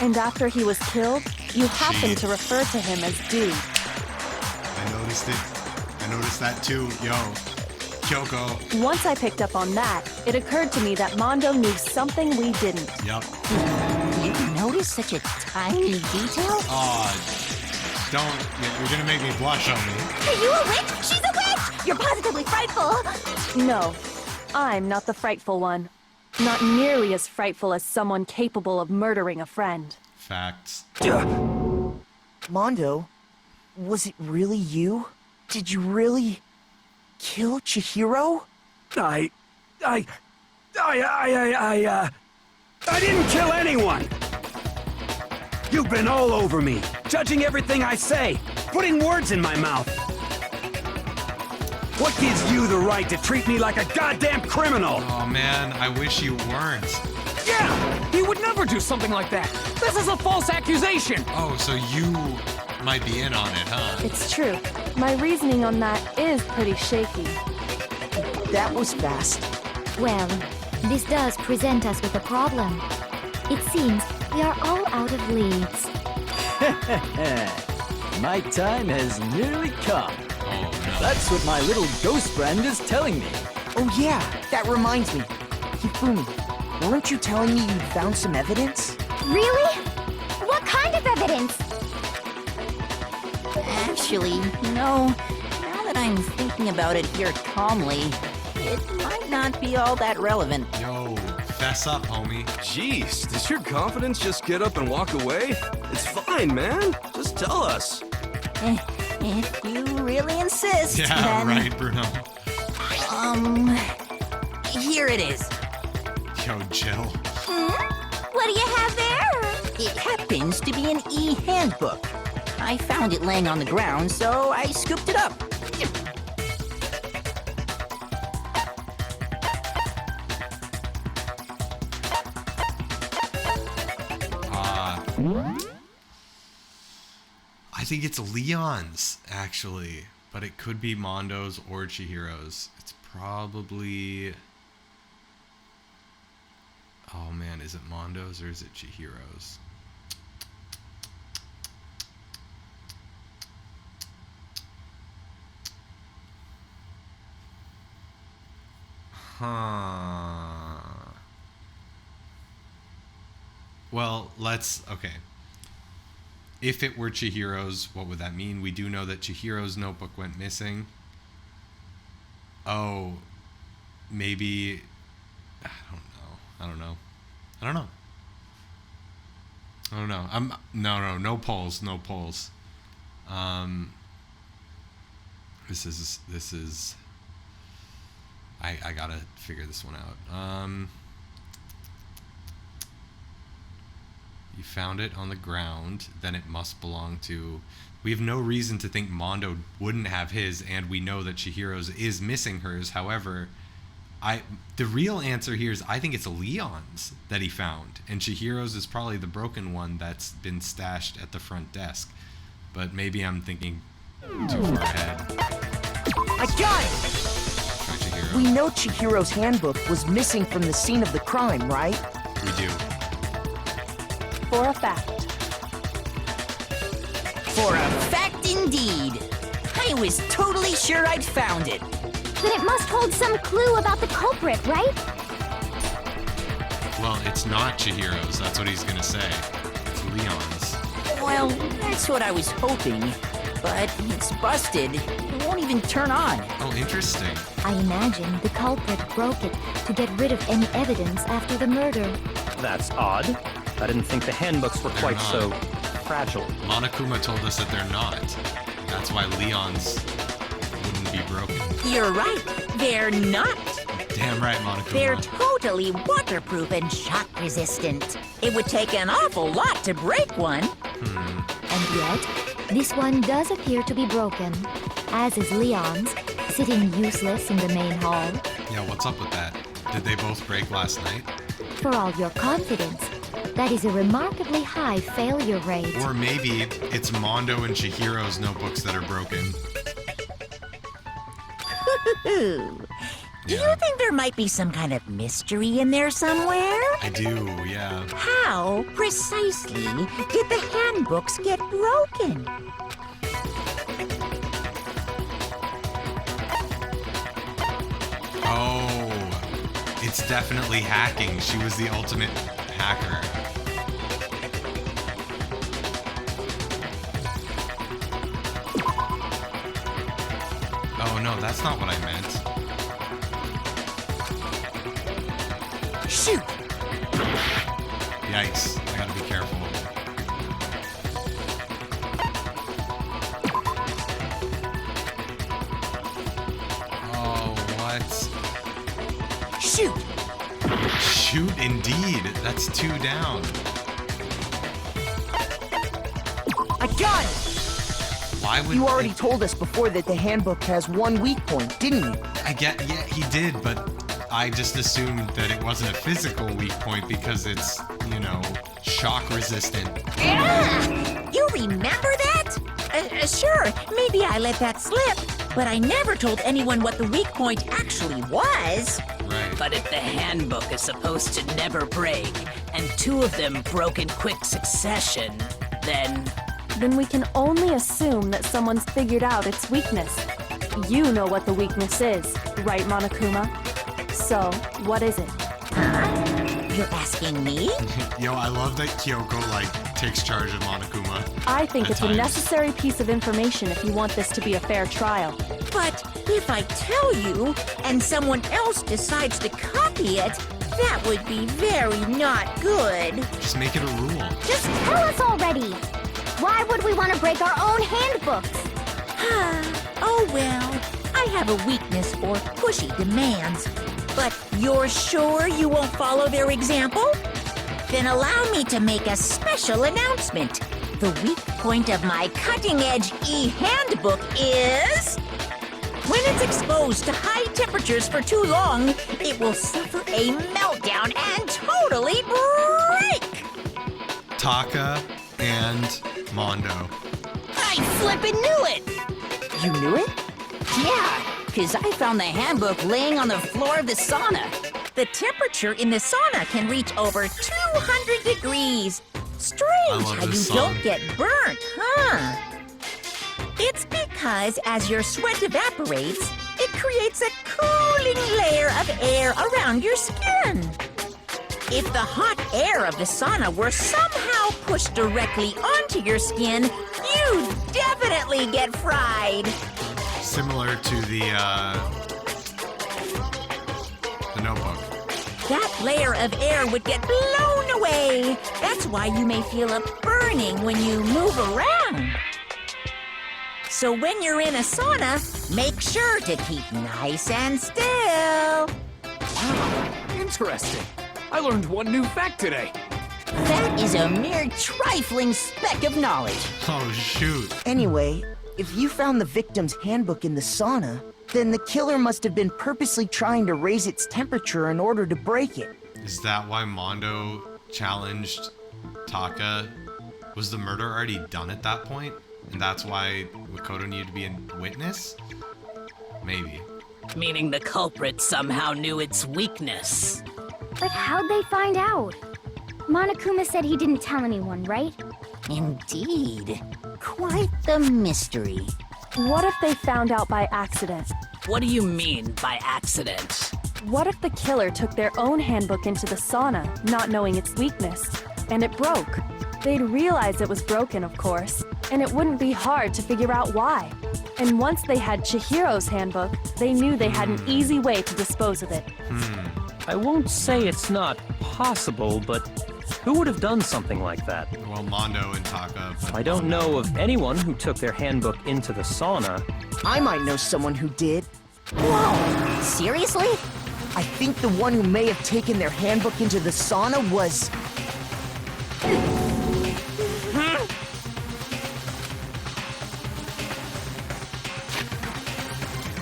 And after he was killed, you happen to refer to him as dude. I noticed it. I noticed that too. Yo, Kyoko. Once I picked up on that, it occurred to me that Mondo knew something we didn't. Yup. You notice such a tiny detail? Don't. You're gonna make me blush on me. Are you a witch? She's a witch! You're positively frightful! No, I'm not the frightful one. Not nearly as frightful as someone capable of murdering a friend. Facts. Mondo, Was it really you? Did you really kill Chihiro? I didn't kill anyone! You've been all over me, judging everything I say, putting words in my mouth. What gives you the right to treat me like a goddamn criminal? Oh man, I wish you weren't. Yeah! He would never do something like that! This is a false accusation! Oh, so you might be in on it, huh? It's true. My reasoning on that is pretty shaky. That was fast. Well, this does present us with a problem. It seems we are all out of leads. My time has nearly come. Oh no. That's what my little ghost friend is telling me. Oh yeah, that reminds me. Hifumi, weren't you telling me you'd found some evidence? Really? What kind of evidence? Actually, now that I'm thinking about it here calmly, it might not be all that relevant. Yo, fess up, homie. Jeez, does your confidence just get up and walk away? It's fine, man. Just tell us. If you really insist, Yeah, then... right, Bruno. Here it is. Yo, chill. What do you have there? It happens to be an e-handbook. I found it laying on the ground, so I scooped it up. I think it's Leon's, actually. But it could be Mondo's or Chihiro's. It's probably... Oh man, is it Mondo's or is it Chihiro's? Huh. Well, okay. If it were Chihiro's, what would that mean? We do know that Chihiro's notebook went missing. Oh, maybe... I don't know. No polls. This is... I gotta figure this one out. You found it on the ground, then it must belong to... We have no reason to think Mondo wouldn't have his, and we know that Chihiro's is missing hers. However, the real answer here is I think it's Leon's that he found, and Chihiro's is probably the broken one that's been stashed at the front desk. But maybe I'm thinking too far ahead. I got it! Try Chihiro. We know Chihiro's handbook was missing from the scene of the crime, right? We do. For a fact. For a fact indeed. I was totally sure I'd found it. Then it must hold some clue about the culprit, right? Well, it's not Chihiro's. That's what he's gonna say. It's Leon's. Well, that's what I was hoping. But it's busted. It won't even turn on. Oh, interesting. I imagine the culprit broke it to get rid of any evidence after the murder. That's odd. I didn't think the handbooks were quite so fragile. Monokuma told us that they're not. That's why Leon's wouldn't be broken. You're right. They're not. Damn right, Monokuma. They're totally waterproof and shock resistant. It would take an awful lot to break one. And yet, this one does appear to be broken, as is Leon's, sitting useless in the main hall. Yeah, what's up with that? Did they both break last night? For all your confidence, that is a remarkably high failure rate. Or maybe it's Mondo and Chihiro's notebooks that are broken. Do you think there might be some kind of mystery in there somewhere? I do, yeah. How precisely did the handbooks get broken? Oh, it's definitely hacking. She was the ultimate hacker. Oh no, that's not what I meant. Shoot! Yikes, I gotta be careful. What? Shoot! Shoot, indeed. That's 2 down. I got it! Why would You already told us before that the handbook has 1 weak point, didn't you? Yeah, he did, but I just assumed that it wasn't a physical weak point because it's, you know, shock resistant. You remember that? Sure, maybe I let that slip, but I never told anyone what the weak point actually was. Right. But if the handbook is supposed to never break, and 2 of them broke in quick succession, then we can only assume that someone's figured out its weakness. You know what the weakness is, right, Monokuma? So, what is it? You're asking me? Yo, I love that Kyoko, takes charge of Monokuma. I think at it's times. a necessary piece of information if you want this to be a fair trial. But if I tell you, and someone else decides to copy it, that would be very not good. Just make it a rule. Just tell us already! Why would we want to break our own handbooks? Oh well, I have a weakness for pushy demands. But you're sure you won't follow their example? Then allow me to make a special announcement. The weak point of my cutting-edge e-handbook is... when it's exposed to high temperatures for too long, it will suffer a meltdown and totally break! Taka and Mondo. I flippin' knew it! You knew it? Yeah, because I found the handbook laying on the floor of the sauna. The temperature in the sauna can reach over 200 degrees. Strange how you don't get burnt, huh? It's because as your sweat evaporates, it creates a cooling layer of air around your skin. If the hot air of the sauna were somehow pushed directly onto your skin, you'd definitely get fried. Similar to the Notebook. That layer of air would get blown away. That's why you may feel a burning when you move around. So when you're in a sauna, make sure to keep nice and still. Wow, interesting. I learned one new fact today. That is a mere trifling speck of knowledge. Oh, shoot. Anyway, if you found the victim's handbook in the sauna, then the killer must have been purposely trying to raise its temperature in order to break it. Is that why Mondo challenged Taka? Was the murder already done at that point? And that's why Makoto needed to be a witness? Maybe. meaning the culprit somehow knew its weakness. But how'd they find out? Monokuma said he didn't tell anyone, right? Indeed. Quite the mystery. What if they found out by accident? What do you mean by accident? What if the killer took their own handbook into the sauna, not knowing its weakness, and it broke? They'd realize it was broken, of course, and it wouldn't be hard to figure out why. And once they had Chihiro's handbook, they knew they had an easy way to dispose of it. I won't say it's not possible, but who would have done something like that? Well, Mondo and Taka. I don't know of anyone who took their handbook into the sauna. I might know someone who did. Whoa! Seriously? I think the one who may have taken their handbook into the sauna was...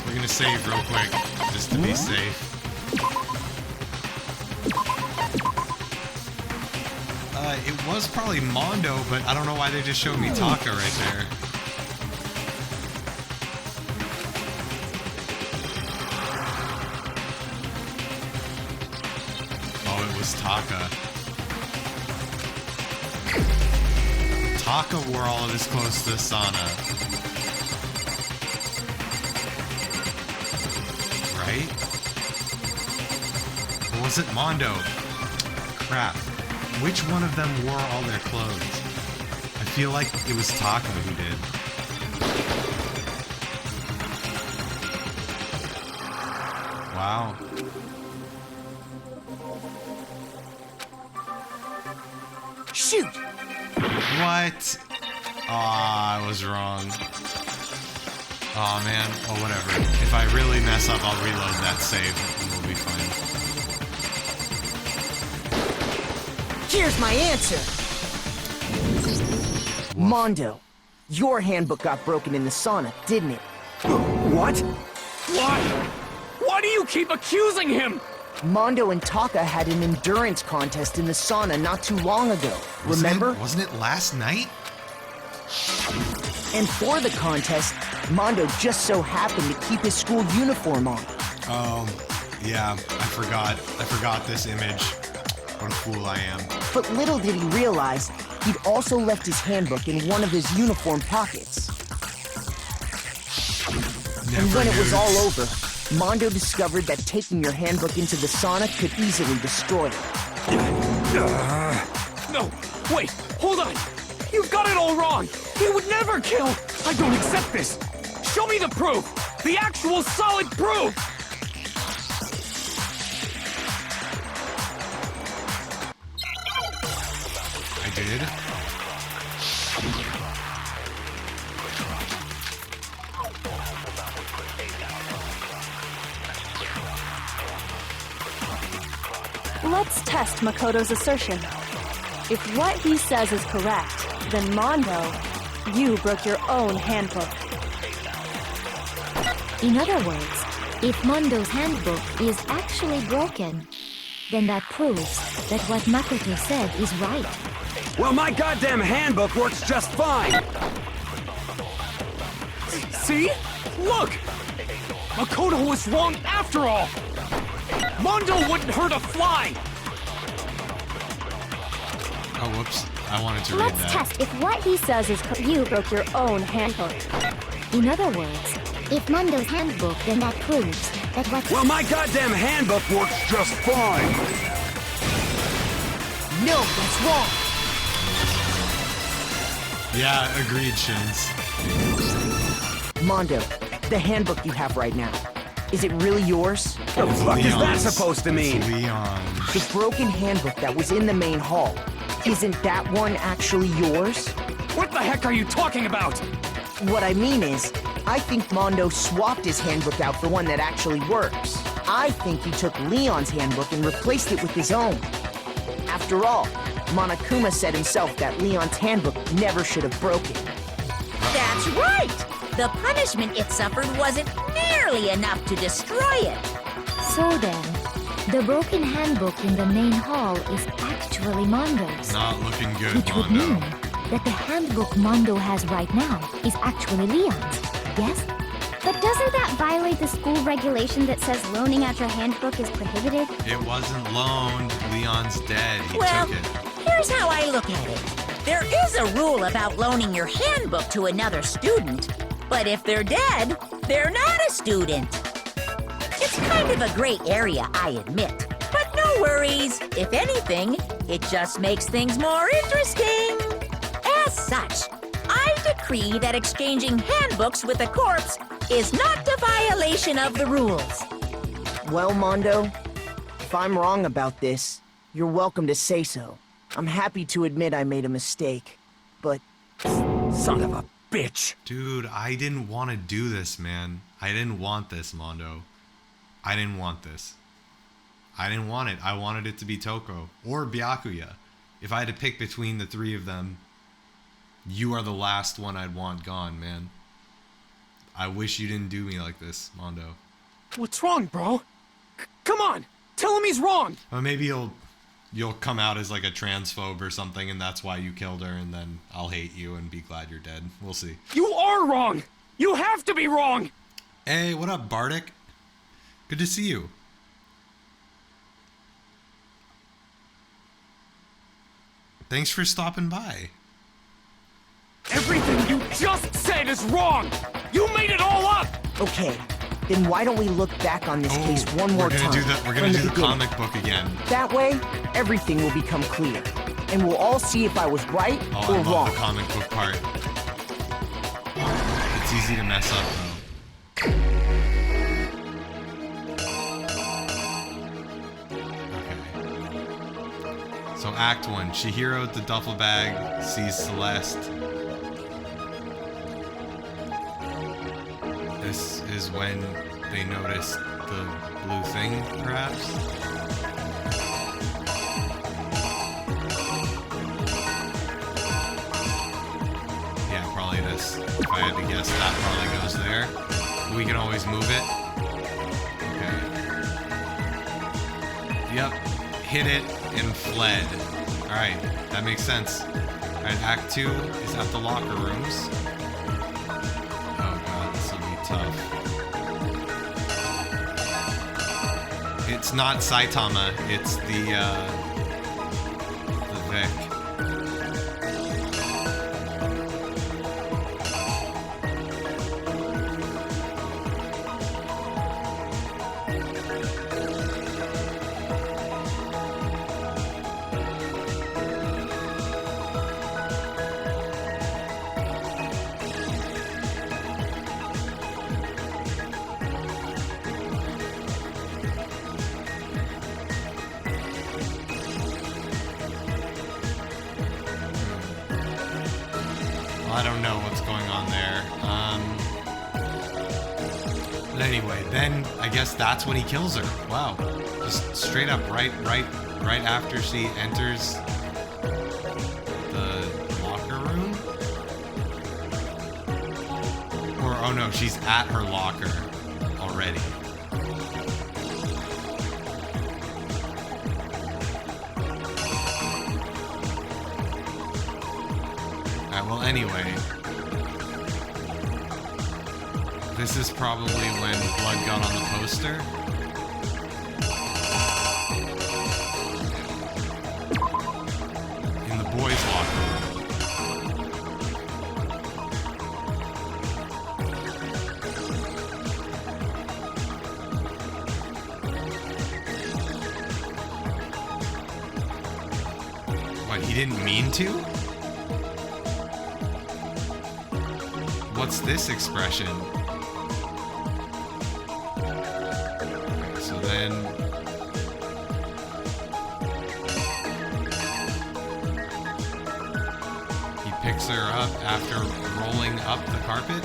We're gonna save real quick, just to be safe. It was probably Mondo, but I don't know why they just showed me Taka right there. Oh, it was Taka. Taka wore all of his clothes to the sauna. Right? Or was it Mondo? Crap. Which one of them wore all their clothes? I feel like it was Taka who did. Wow. Shoot! What? Aw, I was wrong. Oh man, oh whatever. If I really mess up, I'll reload that save and we'll be fine. Here's my answer. Woof. Mondo, your handbook got broken in the sauna, didn't it? What? Why? Why do you keep accusing him? Mondo and Taka had an endurance contest in the sauna not too long ago. Remember? Wasn't it last night? And for the contest, Mondo just so happened to keep his school uniform on. Yeah, I forgot this image. What a fool I am. But little did he realize, he'd also left his handbook in one of his uniform pockets. And when it was all over, Mondo discovered that taking your handbook into the sauna could easily destroy it. No, wait, hold on. You've got it all wrong. He would never kill. I don't accept this. Show me the proof. The actual solid proof. I did. Let's test Makoto's assertion. If what he says is correct, then Mondo, you broke your own handbook. In other words, if Mondo's handbook is actually broken, then that proves that what Makoto said is right. Well, my goddamn handbook works just fine! See? Look! Makoto was wrong after all! Mondo wouldn't hurt a fly! Oh, whoops. I wanted to read Let's that. test if what he says is you broke your own handbook. In other words, if Mondo's handbook, then that proves that what... Well, my goddamn handbook works just fine! No, that's wrong! Yeah, agreed, Shins. Mondo, the handbook you have right now, is it really yours? The fuck is that Leon's. supposed to mean? Leon's. The broken handbook that was in the main hall, isn't that one actually yours? What the heck are you talking about? What I mean is, I think Mondo swapped his handbook out for one that actually works. I think he took Leon's handbook and replaced it with his own. After all, Monokuma said himself that Leon's handbook never should have broken. That's right! The punishment it suffered wasn't nearly enough to destroy it. So then, the broken handbook in the main hall is actually Mondo's. Not looking good, Which would Mondo. mean that the handbook Mondo has right now is actually Leon's. Yes? But doesn't that violate the school regulation that says loaning out your handbook is prohibited? It wasn't loaned. Leon's dead. He Well, took it. here's how I look at it. There is a rule about loaning your handbook to another student, but if they're dead, they're not a student. It's kind of a gray area, I admit. But no worries. If anything, it just makes things more interesting. As such, I decree that exchanging handbooks with a corpse is not a violation of the rules. Well, Mondo, if I'm wrong about this, you're welcome to say so. I'm happy to admit I made a mistake, but... Son of a bitch! Dude, I didn't want to do this, man. I didn't want this, Mondo. I didn't want this. I didn't want it. I wanted it to be Toko or Byakuya. If I had to pick between the three of them, you are the last one I'd want gone, man. I wish you didn't do me like this, Mondo. What's wrong, bro? Come on! Tell him he's wrong! Or maybe you'll come out as like a transphobe or something, and that's why you killed her, and then I'll hate you and be glad you're dead. We'll see. You are wrong! You have to be wrong! Hey, what up, Bardic? Good to see you. Thanks for stopping by. Everything you just said is wrong! You made it all up! Okay, then why don't we look back on this case one more time? We're gonna from do the beginning. comic book again. That way, everything will become clear. And we'll all see if I was right Oh, or I love wrong. the comic book part. It's easy to mess up, though. Okay. So Act 1, Chihiro at the duffel bag sees Celeste. when they noticed the blue thing, perhaps? Yeah, probably this. If I had to guess, that probably goes there. We can always move it. Okay. Yep. Hit it and fled. Alright, that makes sense. Alright, Act 2 is at the locker rooms. Oh god, this will be tough. It's not Saitama, it's the Vic. I don't know what's going on there. But anyway, then I guess that's when he kills her. Wow. Just straight up right after she enters the locker room? Or, oh no, she's at her locker already. Well, anyway, this is probably when blood got on the poster. In the boys' locker room. What, he didn't mean to? What's this expression? Okay, so then he picks her up after rolling up the carpet.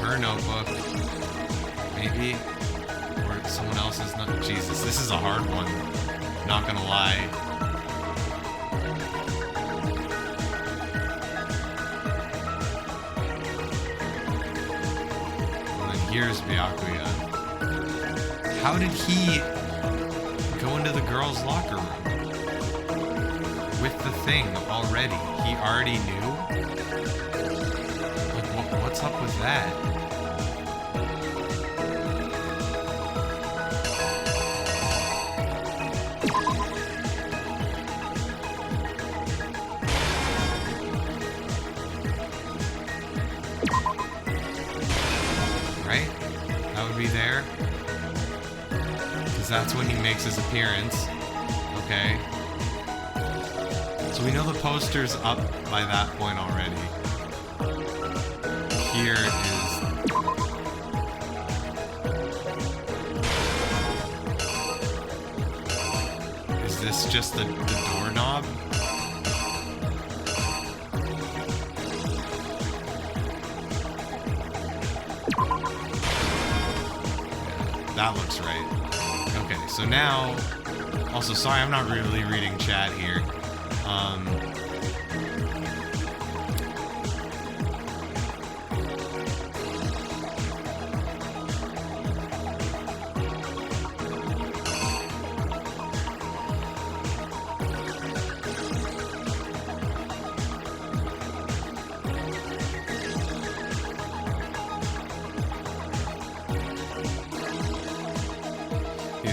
Her notebook, maybe, or someone else's. Not Jesus, this is a hard one. Not gonna lie. And then here's Byakuya. How did he go into the girls' locker room with the thing already? He already knew. What's up with that? Right? That would be there. Because that's when he makes his appearance. Okay. So we know the poster's up by that point already. Here is this just the doorknob? That looks right. Okay, so now, also sorry I'm not really reading chat here.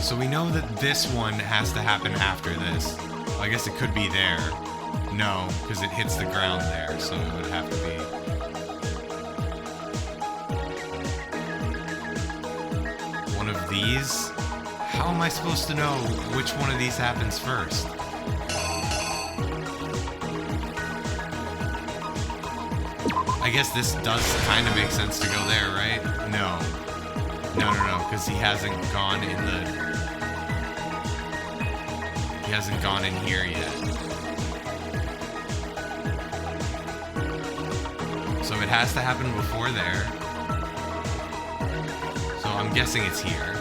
So we know that this one has to happen after this. Well, I guess it could be there. No, because it hits the ground there, so it would have to be. One of these? How am I supposed to know which one of these happens first? I guess this does kind of make sense to go there, right? No. No, because he hasn't gone in He hasn't gone in here yet. So it has to happen before there. So I'm guessing it's here.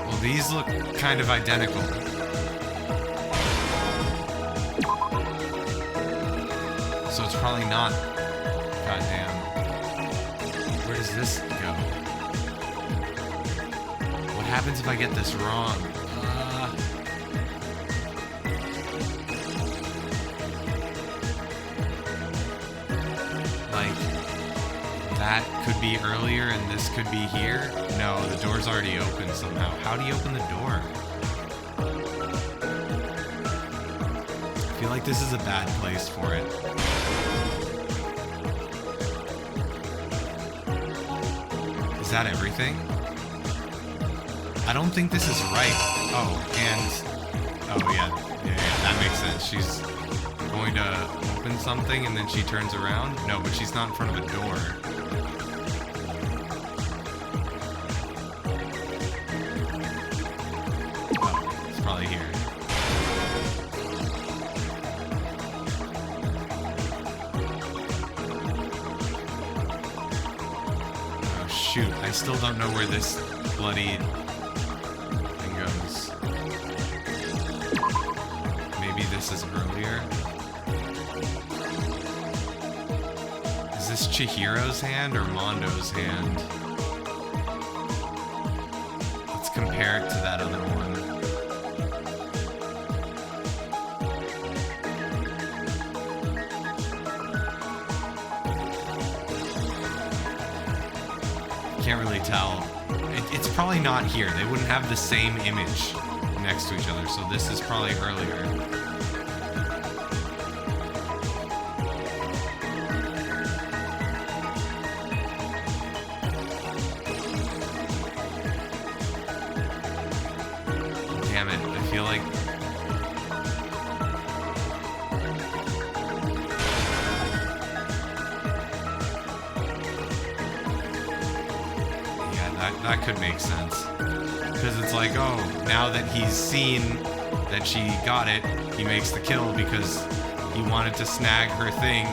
Well, these look kind of identical. So it's probably not. Goddamn. Where does this go? What happens if I get this wrong? Like, that could be earlier and this could be here? No, the door's already open somehow. How do you open the door? I feel like this is a bad place for it. Is that everything? I don't think this is right. Oh, yeah, that makes sense. She's going to open something and then she turns around. No, but she's not in front of a door. Oh, it's probably here. Shoot, I still don't know where this bloody thing goes. Maybe this is earlier. Is this Chihiro's hand or Mondo's hand? Let's compare it to that other one. Can't really tell. It's probably not here. They wouldn't have the same image next to each other, so this is probably earlier. Damn it, I feel like... That could make sense. Because it's like, oh, now that he's seen that she got it, he makes the kill because he wanted to snag her thing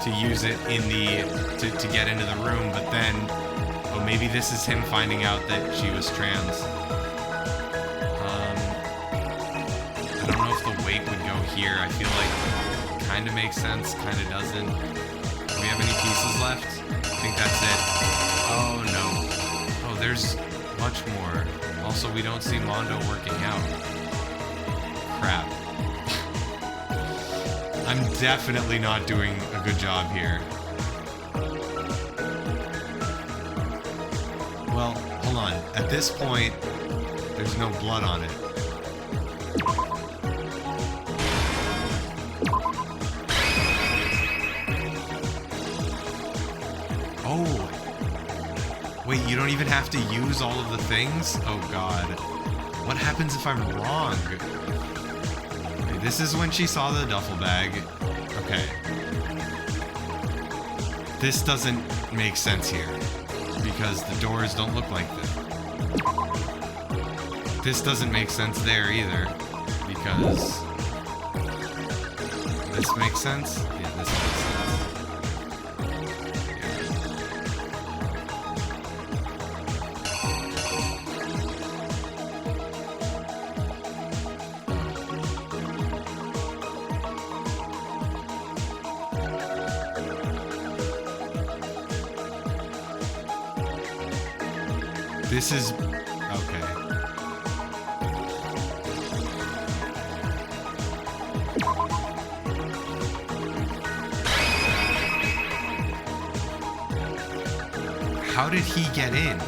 to use it in the... to get into the room, but then... oh, maybe this is him finding out that she was trans. I don't know if the weight would go here. I feel like it kind of makes sense, kind of doesn't. Do we have any pieces left? I think that's it. Oh, no. There's much more. Also, we don't see Mondo working out. Crap. I'm definitely not doing a good job here. Well, hold on. At this point, there's no blood on it. Oh. Wait, you don't even have to use all of the things? Oh god. What happens if I'm wrong? Okay, this is when she saw the duffel bag. Okay. This doesn't make sense here. Because the doors don't look like this. This doesn't make sense there either. Because... this makes sense? Yeah, this makes sense. This is... okay. How did he get in?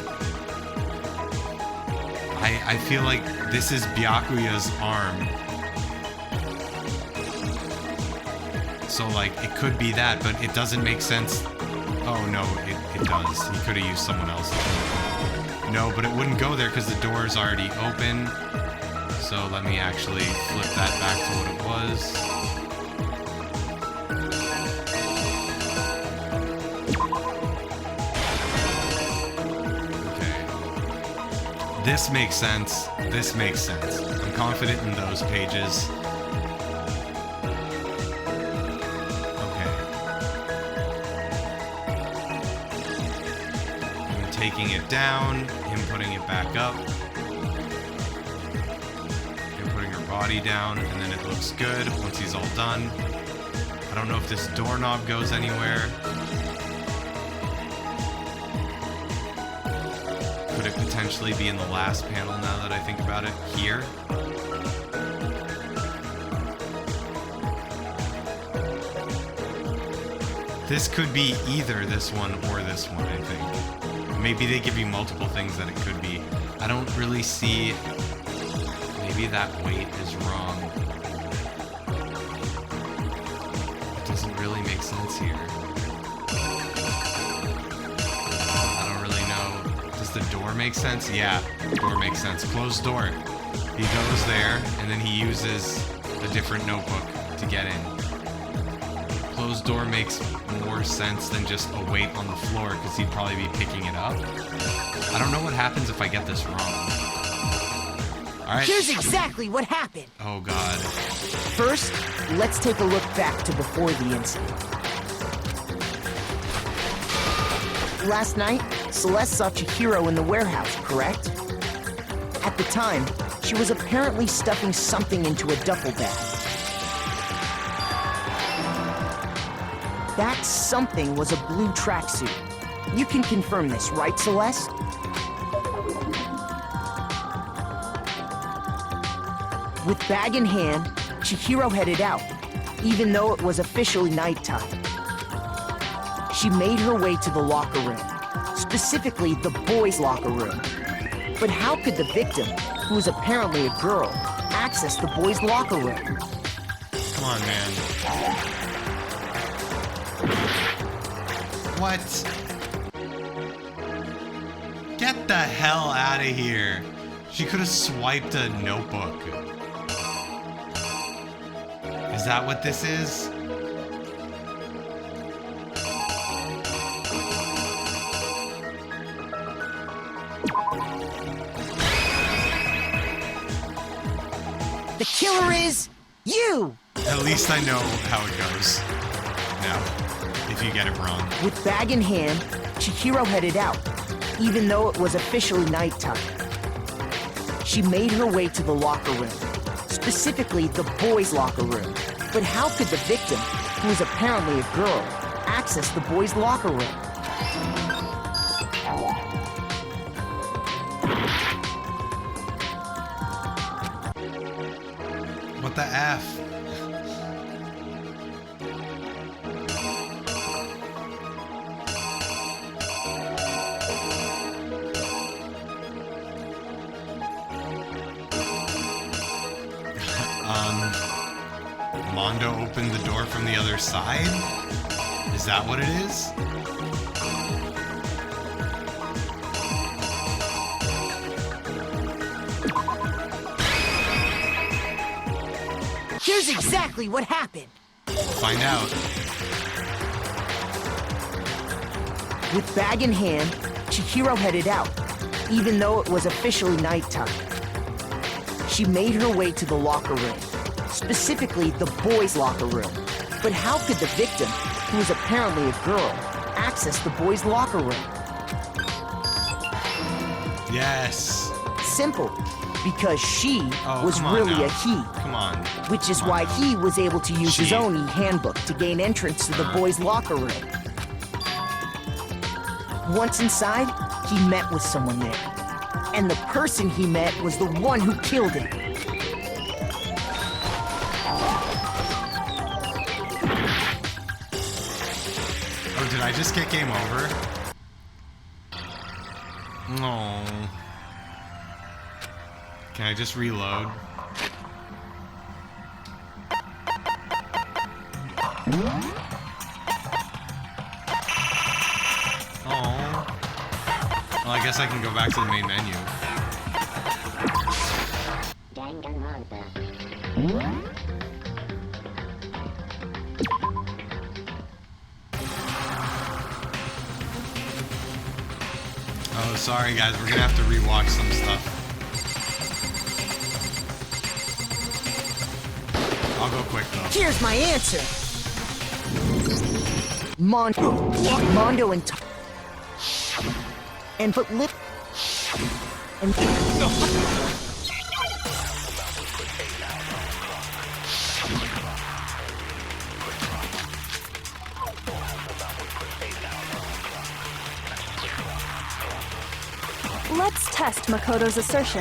I feel like this is Byakuya's arm. So, like, it could be that, but it doesn't make sense. Oh, no, it does. He could have used someone else's. No, but it wouldn't go there because the door is already open. So let me actually flip that back to what it was. Okay. This makes sense. This makes sense. I'm confident in those pages. Taking it down, him putting it back up, him putting her body down, and then it looks good once he's all done. I don't know if this doorknob goes anywhere. Could it potentially be in the last panel now that I think about it? Here? This could be either this one or this one, I think. Maybe they give you multiple things that it could be. I don't really see... Maybe that weight is wrong. It doesn't really make sense here. I don't really know. Does the door make sense? Yeah, the door makes sense. Closed door. He goes there, and then he uses a different notebook to get in. Closed door makes more sense than just a weight on the floor because he'd probably be picking it up. I don't know what happens if I get this wrong. Alright. Here's exactly what happened. Oh god. First, let's take a look back to before the incident. Last night, Celeste saw Chihiro in the warehouse, correct? At the time, she was apparently stuffing something into a duffel bag. That something was a blue tracksuit. You can confirm this, right, Celeste? With bag in hand, Chihiro headed out, even though it was officially nighttime. She made her way to the locker room, specifically the boys' locker room. But how could the victim, who was apparently a girl, access the boys' locker room? Come on, man. What? Get the hell out of here. She could have swiped a notebook. Is that what this is? The killer is you! At least I know how it goes. Now, if you get it wrong. With bag in hand, Chihiro headed out, even though it was officially nighttime. She made her way to the locker room, specifically the boys' locker room. But how could the victim, who was apparently a girl, access the boys' locker room? What the F? Mondo opened the door from the other side? Is that what it is? Here's exactly what happened. Find out. With bag in hand, Chihiro headed out, even though it was officially nighttime. She made her way to the locker room, specifically the boys' locker room. But how could the victim, who was apparently a girl, access the boys' locker room? Yes. Simple. Because she was really a he. Come on. Which is why he was able to use his own e-handbook to gain entrance to the boys' locker room. Once inside, he met with someone there. And the person he met was the one who killed him. Oh, did I just get game over? No. Can I just reload? Oh. Well, I guess I can go back to the main menu. Oh, sorry guys, we're gonna have to rewatch some stuff. I'll go quick though. Here's my answer. Mondo and put lip and Let's test Makoto's assertion.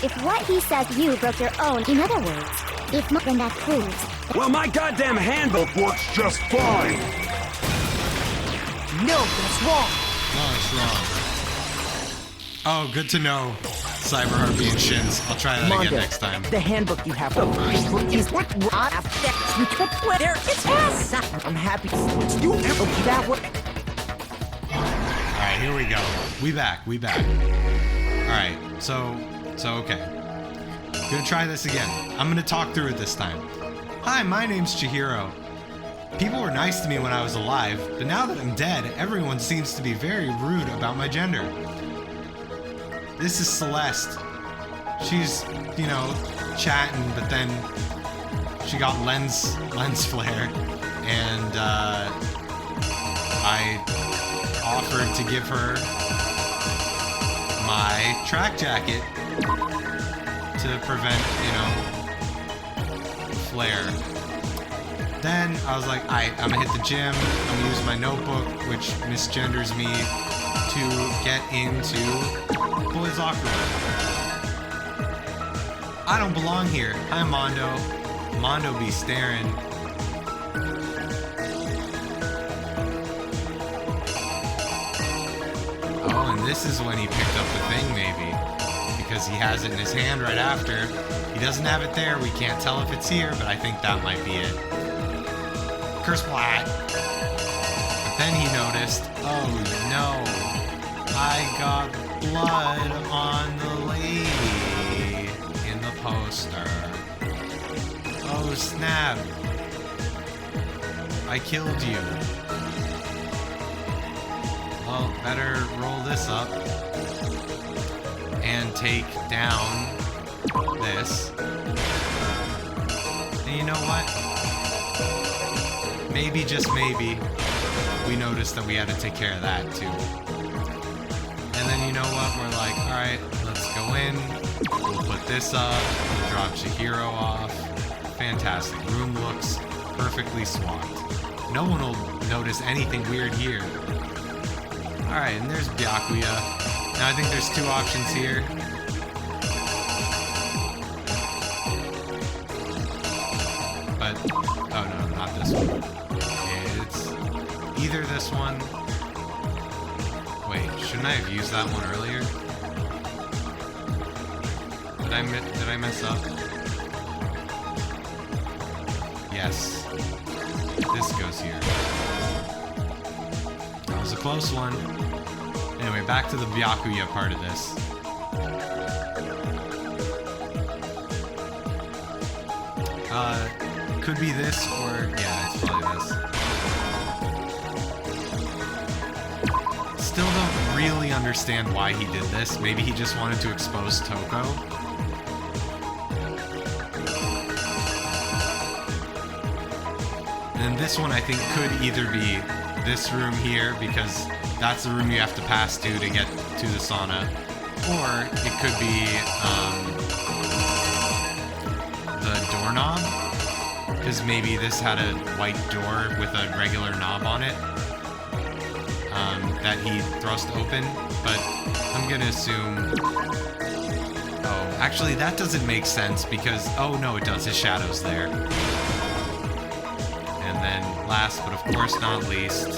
If what he says you broke your own, in other words, if not, then that proves. Well, my goddamn handbook works just fine. No, that's wrong. No, it's wrong. Oh, good to know. Cyber Harpy and Shins. I'll try that Mondo, again next time. The handbook you have is what there is S. I'm happy to do that one. Alright, here we go. We back. Alright, so okay. Gonna try this again. I'm gonna talk through it this time. Hi, my name's Chihiro. People were nice to me when I was alive, but now that I'm dead, everyone seems to be very rude about my gender. This is Celeste. She's, you know, chatting, but then she got lens flare, and I offered to give her my track jacket to prevent, you know, flare. Then I was like, I'm gonna hit the gym, I'm gonna use my notebook, which misgenders me, to get into boys' locker room. I don't belong here. Hi, Mondo. Mondo be staring. Oh, and this is when he picked up the thing, maybe. Because he has it in his hand right after. He doesn't have it there. We can't tell if it's here, but I think that might be it. Curse Black. But then he noticed, oh no, I got blood on the lady in the poster. Oh snap. I killed you. Well, better roll this up and take down this. And you know what? Maybe, just maybe, we noticed that we had to take care of that too. And then you know what? We're like, alright, let's go in. We'll put this up. We'll drop Chihiro off. Fantastic. Room looks perfectly swapped. No one will notice anything weird here. Alright, and there's Byakuya. Now I think there's two options here. But, oh no, not this one. It's either this one. Wait, shouldn't I have used that one earlier? Did I mess up? Yes. This goes here. That was a close one. Anyway, back to the Byakuya part of this. Could be this, or yeah, it's probably this. Still don't really understand why he did this. Maybe he just wanted to expose Toko. And then this one I think could either be this room here, because that's the room you have to pass to get to the sauna, or it could be the doorknob, because maybe this had a white door with a regular knob on it that he thrust open, but I'm gonna assume... Oh, actually that doesn't make sense because... Oh no, it does, his shadow's there. And then last, but of course not least...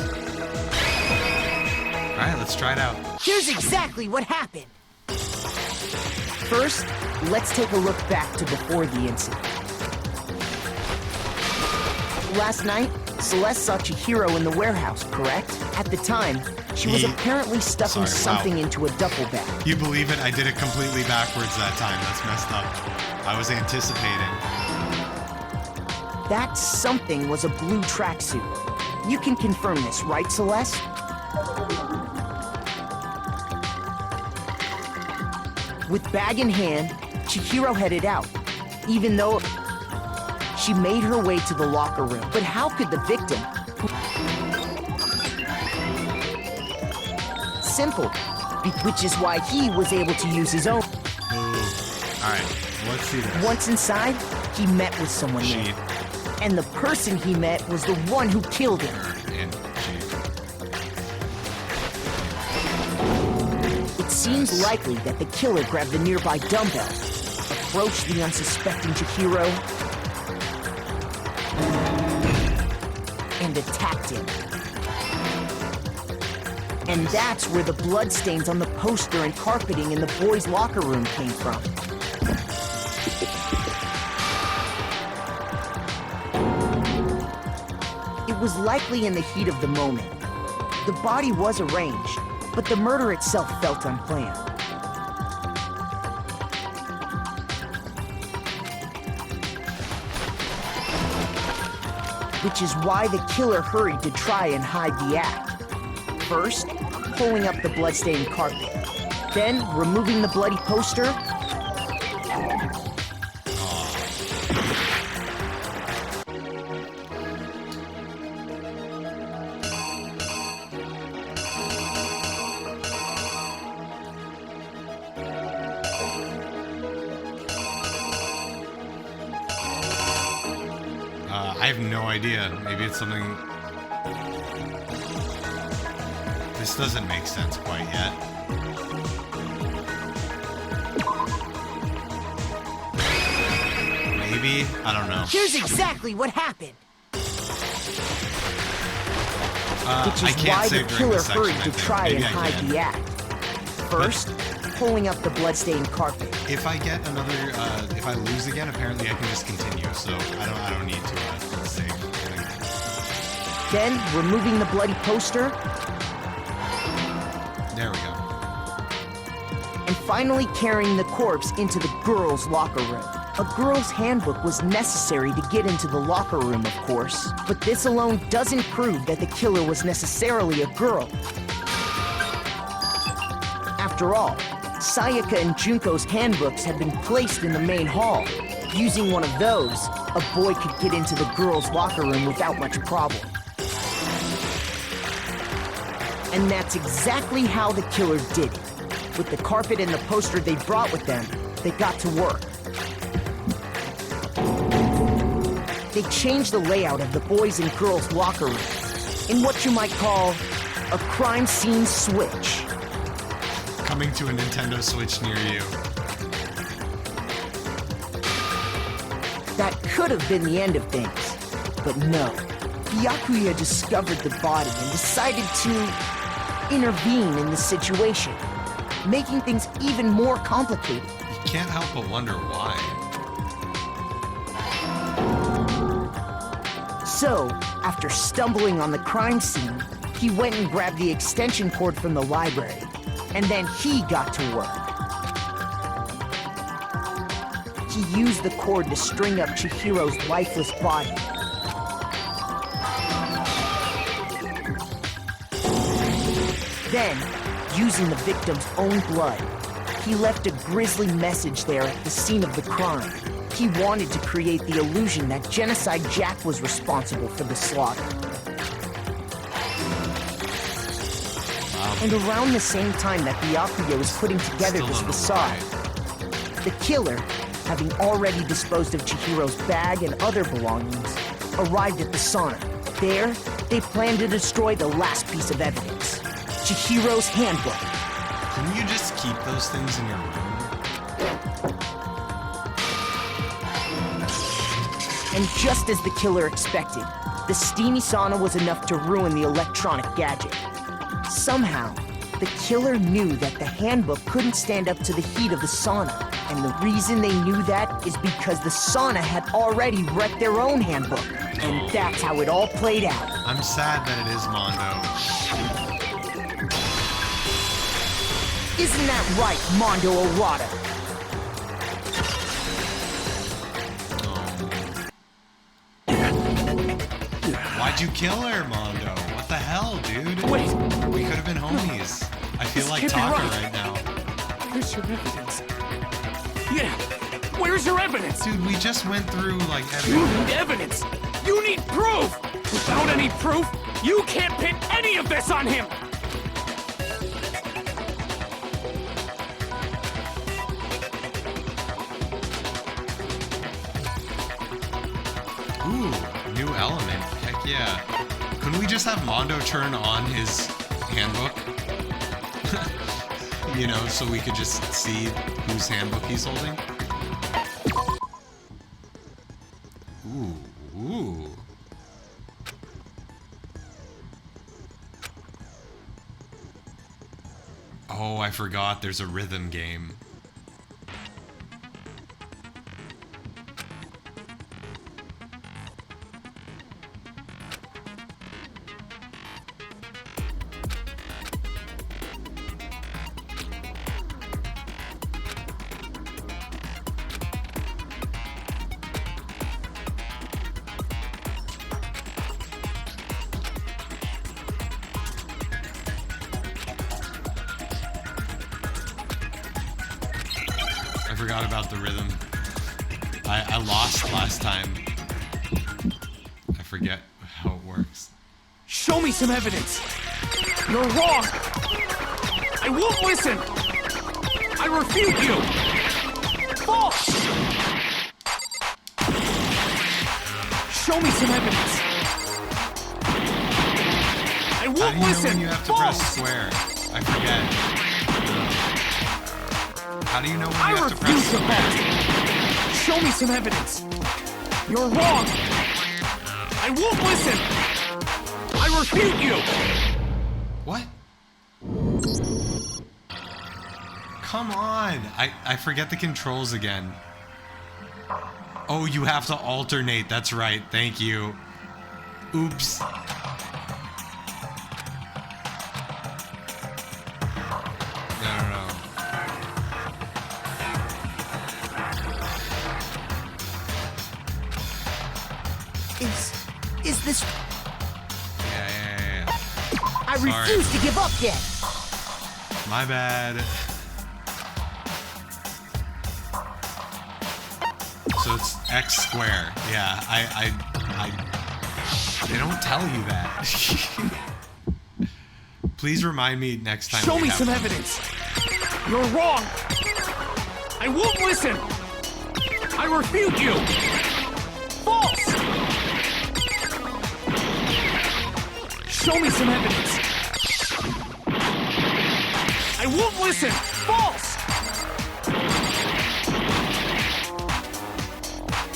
Alright, let's try it out. Here's exactly what happened. First, let's take a look back to before the incident. Last night, Celeste saw Chihiro in the warehouse, correct? At the time, She was apparently stuffing something into a duffel bag. You believe it? I did it completely backwards that time. That's messed up. I was anticipating. That something was a blue tracksuit. You can confirm this, right, Celeste? With bag in hand, Chihiro headed out, even though she made her way to the locker room. But how could the victim... Simple, which is why he was able to use his own. Alright, let's see this. Once inside, he met with someone there. And the person he met was the one who killed him. It seems likely that the killer grabbed the nearby dumbbell, approached the unsuspecting Chihiro, and attacked him. And that's where the bloodstains on the poster and carpeting in the boys' locker room came from. It was likely in the heat of the moment. The body was arranged, but the murder itself felt unplanned. Which is why the killer hurried to try and hide the act. First, pulling up the bloodstained carpet. Then, removing the bloody poster. I have no idea. Maybe it's something... This doesn't make sense quite yet. Maybe? I don't know. Here's exactly what happened. Which I is can't why say the during killer this section, hurried I to think. try Maybe and I hide can. the act. First, pulling up the bloodstained carpet. If I get another, if I lose again, apparently I can just continue. So I don't need to save. Then, removing the bloody poster. There we go. And finally carrying the corpse into the girls' locker room. A girl's handbook was necessary to get into the locker room, of course, but this alone doesn't prove that the killer was necessarily a girl. After all, Sayaka and Junko's handbooks had been placed in the main hall. Using one of those, a boy could get into the girls' locker room without much problem. And that's exactly how the killer did it. With the carpet and the poster they brought with them, they got to work. They changed the layout of the boys' and girls' locker room in what you might call a crime scene switch. Coming to a Nintendo Switch near you. That could have been the end of things, but no. Byakuya discovered the body and decided to intervene in the situation, making things even more complicated. You can't help but wonder why. So, after stumbling on the crime scene, he went and grabbed the extension cord from the library, and then he got to work. He used the cord to string up Chihiro's lifeless body. Then, using the victim's own blood, he left a grisly message there at the scene of the crime. He wanted to create the illusion that Genocide Jack was responsible for the slaughter. And around the same time that Byakuya was putting together this facade, the killer, having already disposed of Chihiro's bag and other belongings, arrived at the sauna. There, they planned to destroy the last piece of evidence, Chihiro's handbook. Couldn't you just keep those things in your room? And just as the killer expected, the steamy sauna was enough to ruin the electronic gadget. Somehow, the killer knew that the handbook couldn't stand up to the heat of the sauna. And the reason they knew that is because the sauna had already wrecked their own handbook. And that's how it all played out. I'm sad that it is Mondo. Isn't that right, Mondo Arata? Why'd you kill her, Mondo? What the hell, dude? Wait. We could have been homies. I feel This like can't be Taka right. right now. Where's your evidence? Yeah, where's your evidence? Dude, we just went through, like, You everything. need evidence! You need proof! Without any proof, you can't pin any of this on him! Ooh, new element. Heck yeah. Couldn't we just have Mondo turn on his handbook? You know, so we could just see whose handbook he's holding? Ooh. Oh, I forgot there's a rhythm game. I forgot about the rhythm. I lost last time. I forget how it works. Show me some evidence! You're wrong! I won't listen! I refute you! False! Show me some evidence! I How won't do you listen! know when you have to False! press square? I forget. How do you know when I you have to press refuse to square? vote! Show me some evidence! You're wrong! I won't listen! I refute you! What? Come on! I forget the controls again. Oh, you have to alternate. That's right. Thank you. Oops. No. Is this... Yeah. I Sorry. refuse to give up yet! My bad. So it's X square. Yeah, they don't tell you that. Please remind me next time. Show we me have some one. evidence! You're wrong! I won't listen! I refute you! False! Show me some evidence! I won't listen! False!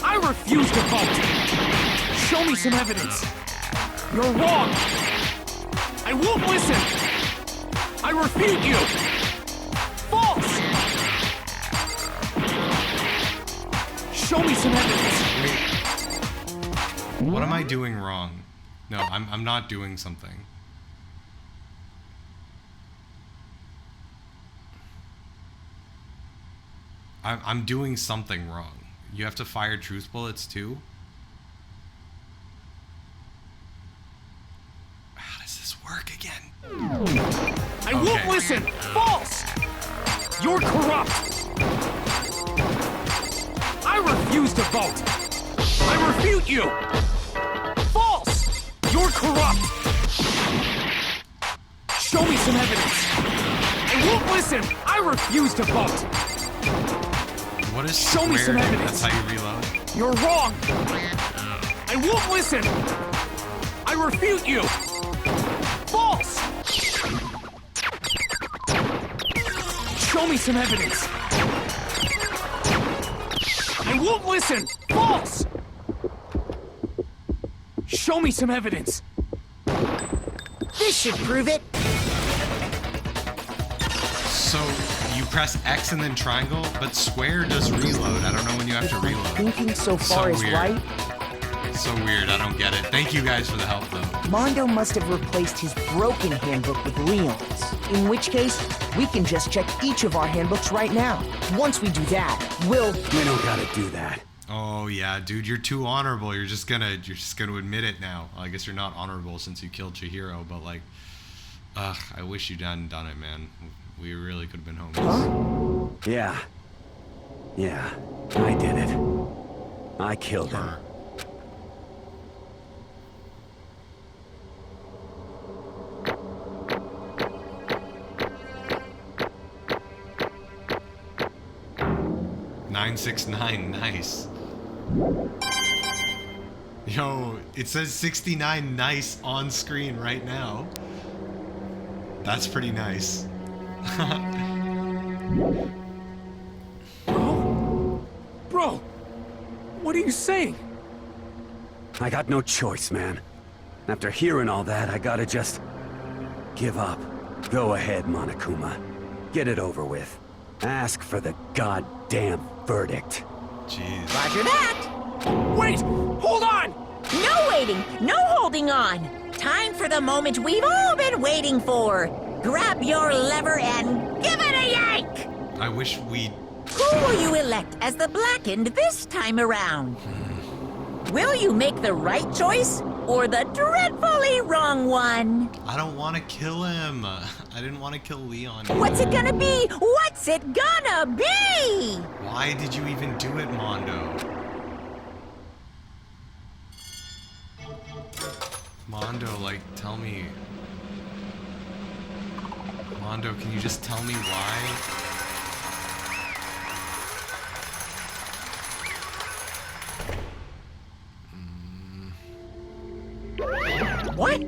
I refuse to vote! Show me some evidence! You're wrong! I won't listen! I refute you! False! Show me some evidence! What am I doing wrong? No, I'm not doing something. I'm doing something wrong. You have to fire truth bullets too? How does this work again? I won't listen! False! You're corrupt! I refuse to vote! I refute you! False! You're corrupt! Show me some evidence! I won't listen! I refuse to vote! What is Show me some square? evidence. That's how you reload? You're wrong! I won't listen! I refute you! False! Show me some evidence! I won't listen! False! Show me some evidence! This should prove it! So you press X and then triangle, but square does reload. I don't know when you have to reload. Thinking so far is weird. right. So weird. I don't get it. Thank you guys for the help though. Mondo must have replaced his broken handbook with Leon's. In which case, we can just check each of our handbooks right now. Once we do that, we'll... We don't gotta do that. Oh yeah, dude, you're too honorable. You're just gonna admit it now. Well, I guess you're not honorable since you killed Chihiro, but like, I wish you hadn't done it, man. We really could have been homies. Huh? Yeah, I did it. I killed him. 969, nice. Yo, it says 69 nice on screen right now. That's pretty nice. Bro, what are you saying? I got no choice, man. After hearing all that, I gotta just give up. Go ahead, Monokuma. Get it over with. Ask for the goddamn verdict. Jeez. Roger that! Wait! Hold on! No waiting! No holding on! Time for the moment we've all been waiting for! Grab your lever and give it a yank! I wish we... Who will you elect as the Blackened this time around? Will you make the right choice or the dreadfully wrong one? I don't want to kill him. I didn't want to kill Leon. What's it gonna be? What's it gonna be? Why did you even do it, Mondo? Mondo, like, tell me. Mondo, can you just tell me why? What?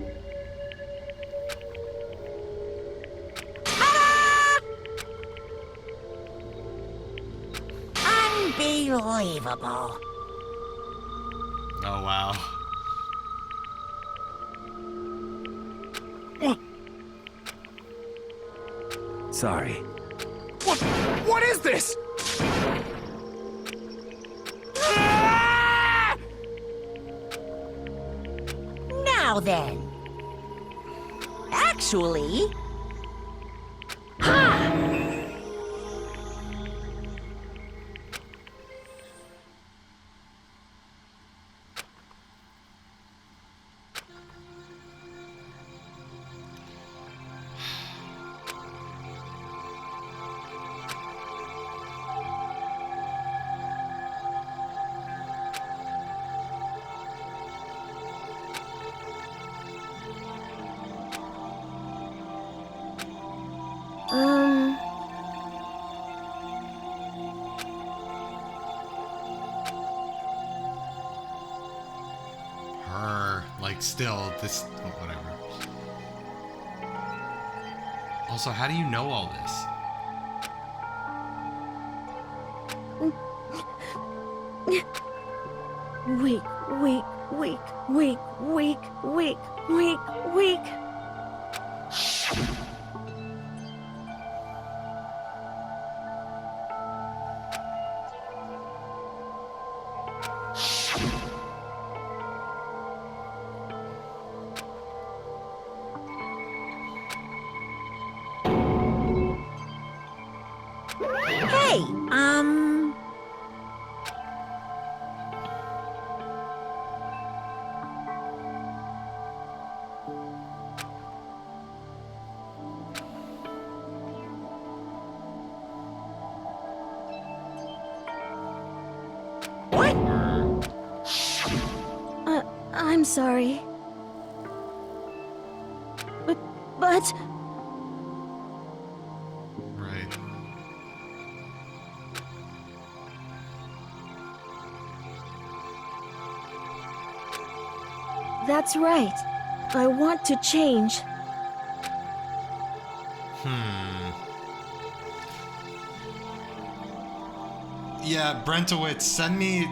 Unbelievable. Oh, wow. Sorry. What is this? Now then. Actually... Ha! Like, still, this... oh, whatever. Also, how do you know all this? Weak. Hey, What? I'm sorry. But... Right. That's right. I want to change. Yeah, Brentowitz, send me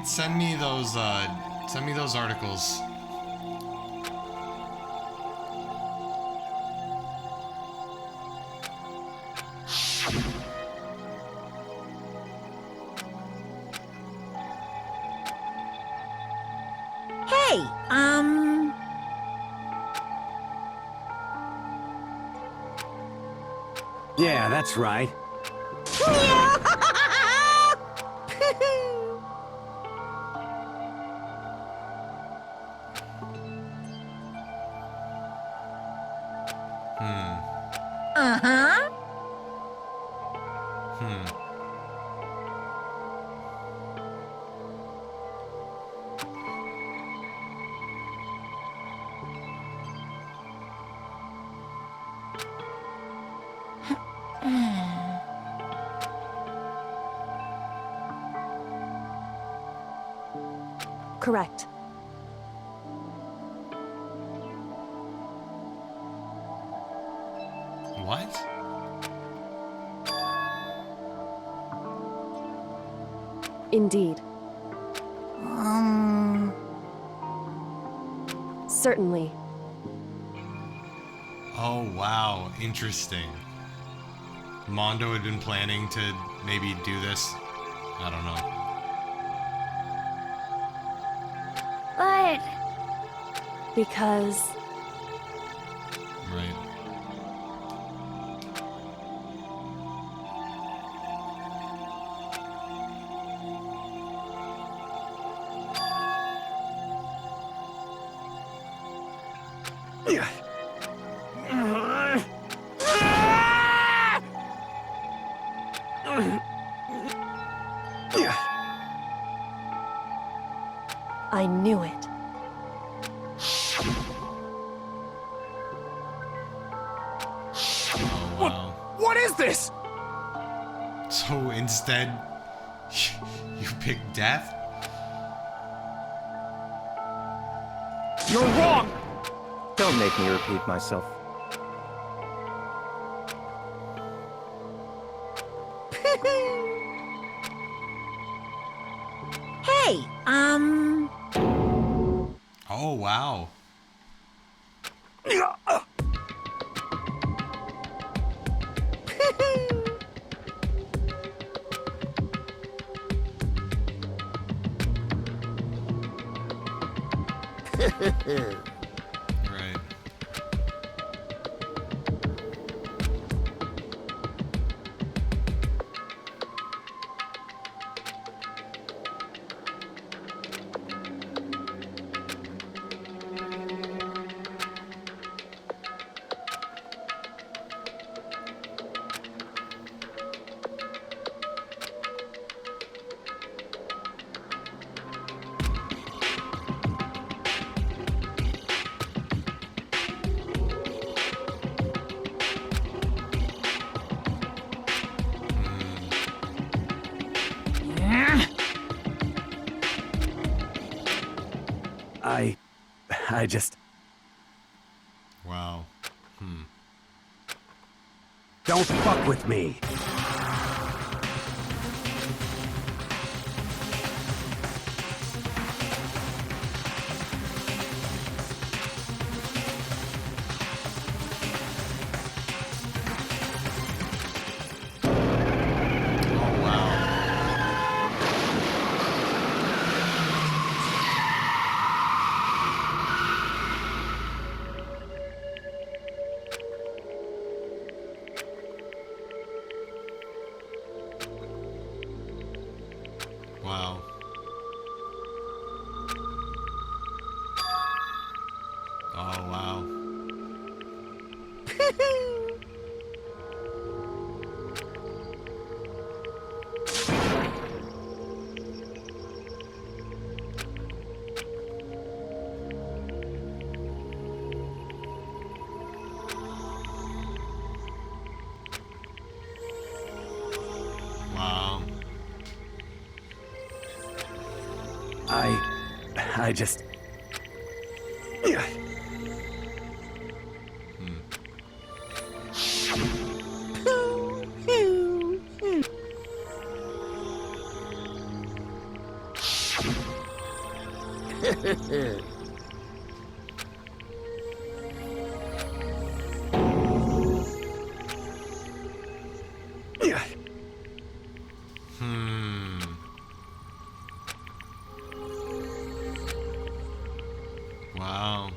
those articles. Hey, Yeah, that's right. Uh-huh. Correct. What? Indeed. Certainly. Oh, wow. Interesting. Mondo had been planning to maybe do this. I don't know. But Because Right. I knew it. Oh, wow. What is this? So instead, you pick death? You're wrong! Don't make me repeat myself. Hey, Oh, wow. Right. I just... Wow. Don't fuck with me. Oh, wow. Wow. Oh, wow. Wow. I just... Wow.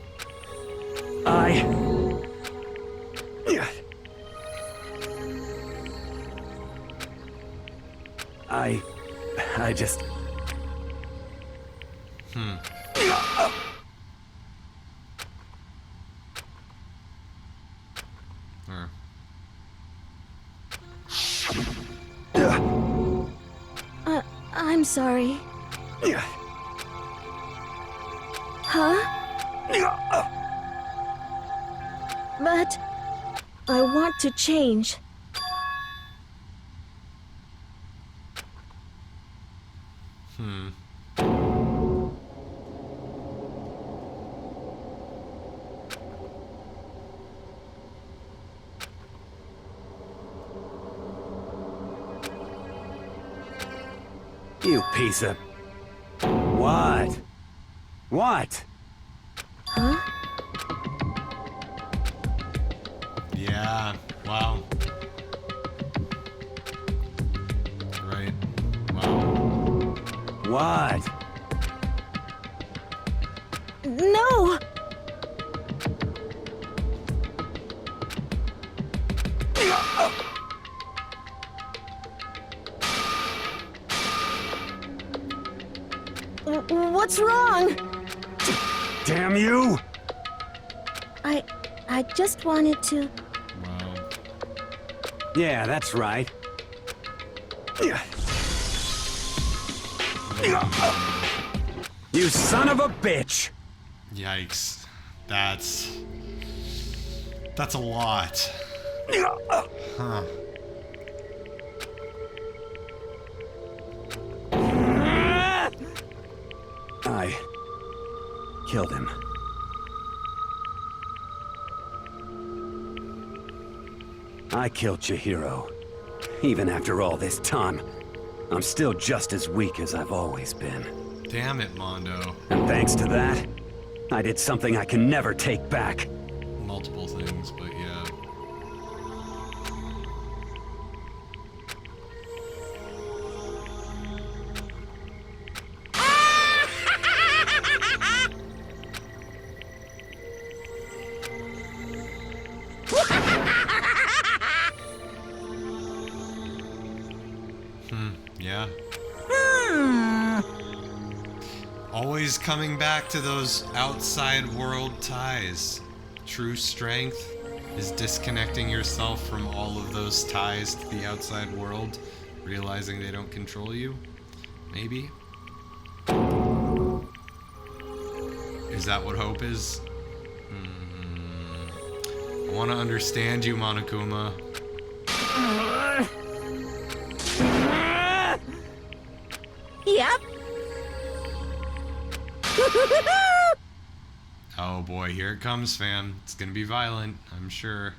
I just... I'm sorry. Huh? But I want to change. You piece of... What? What? Huh? Yeah, wow. Right. Wow. What? No! What's wrong? Damn you! I just wanted to... Wow. Yeah, that's right. You son of a bitch! Yikes. That's a lot. Huh. I killed him. I killed Chihiro. Even after all this time, I'm still just as weak as I've always been. Damn it, Mondo. And thanks to that, I did something I can never take back. Multiple things, but yeah. Yeah. Always coming back to those outside world ties. True strength is disconnecting yourself from all of those ties to the outside world, realizing they don't control you. Maybe? Is that what hope is? I want to understand you, Monokuma. Yep. Oh boy, here it comes, fam. It's gonna be violent, I'm sure.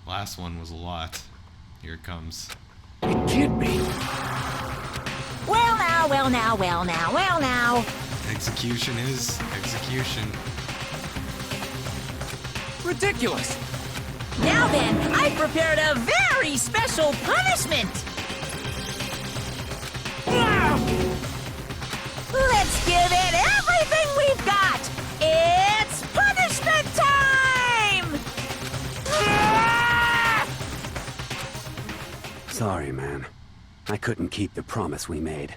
Last one was a lot. Here it comes. It can't be. Well now, well now, well now, well now. Execution is execution. Ridiculous. Now then, I prepared a very special punishment. Let's give it everything we've got. It's punishment time! Sorry, man. I couldn't keep the promise we made.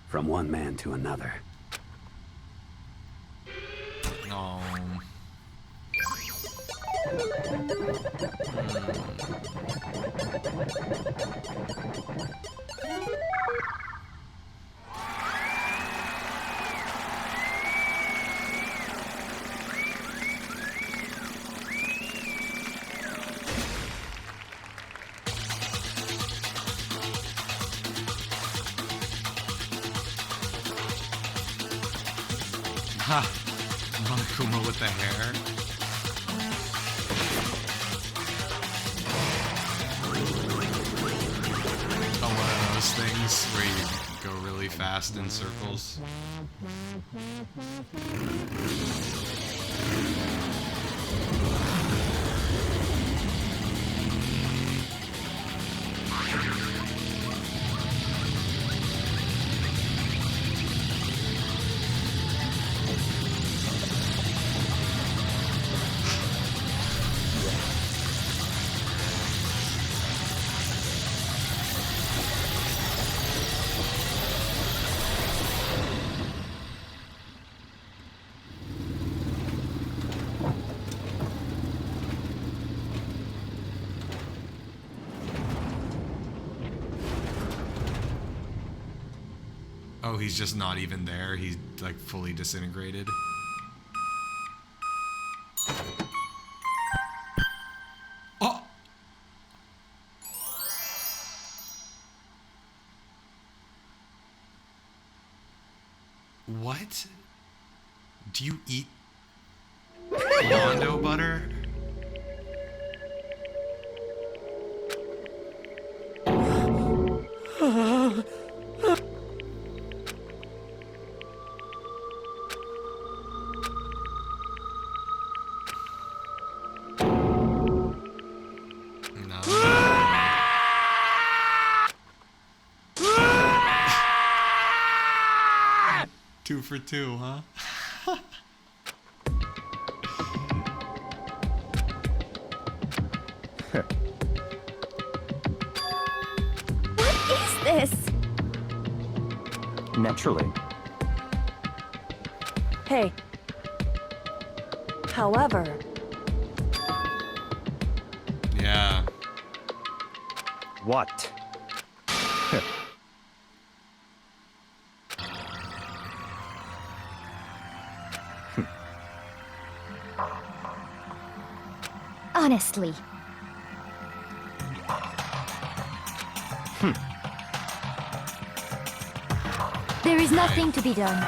From one man to another. No. Ha! Monokuma with the hair. Oh, one of those things where you go really fast in circles. Oh, he's just not even there. He's like fully disintegrated. Oh! What? Do you eat Mondo butter? Two for two, huh? What is this? Naturally. Hey. However, Yeah. What? Honestly. There is nothing to be done.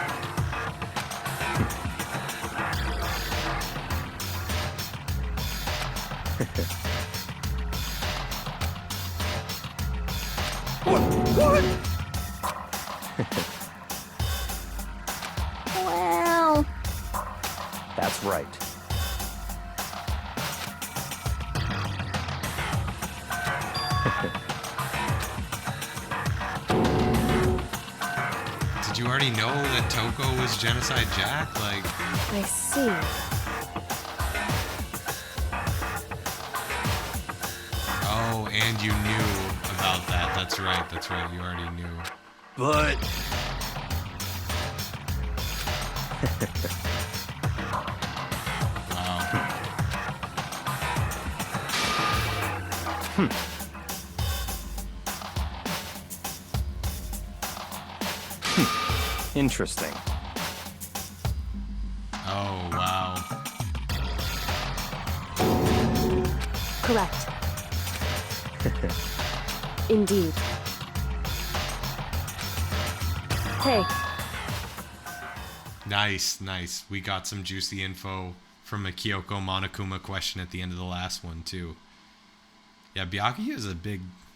Well, That's right. Did you already know that Toko was Genocide Jack? Like, I see. oh, and you knew about that. That's right. That's right. You already knew. But Wow. Interesting. Oh, wow. Correct. Indeed. Hey, Nice, nice. We got some juicy info from a Kyoko Monokuma question at the end of the last one, too. Yeah, Byaki is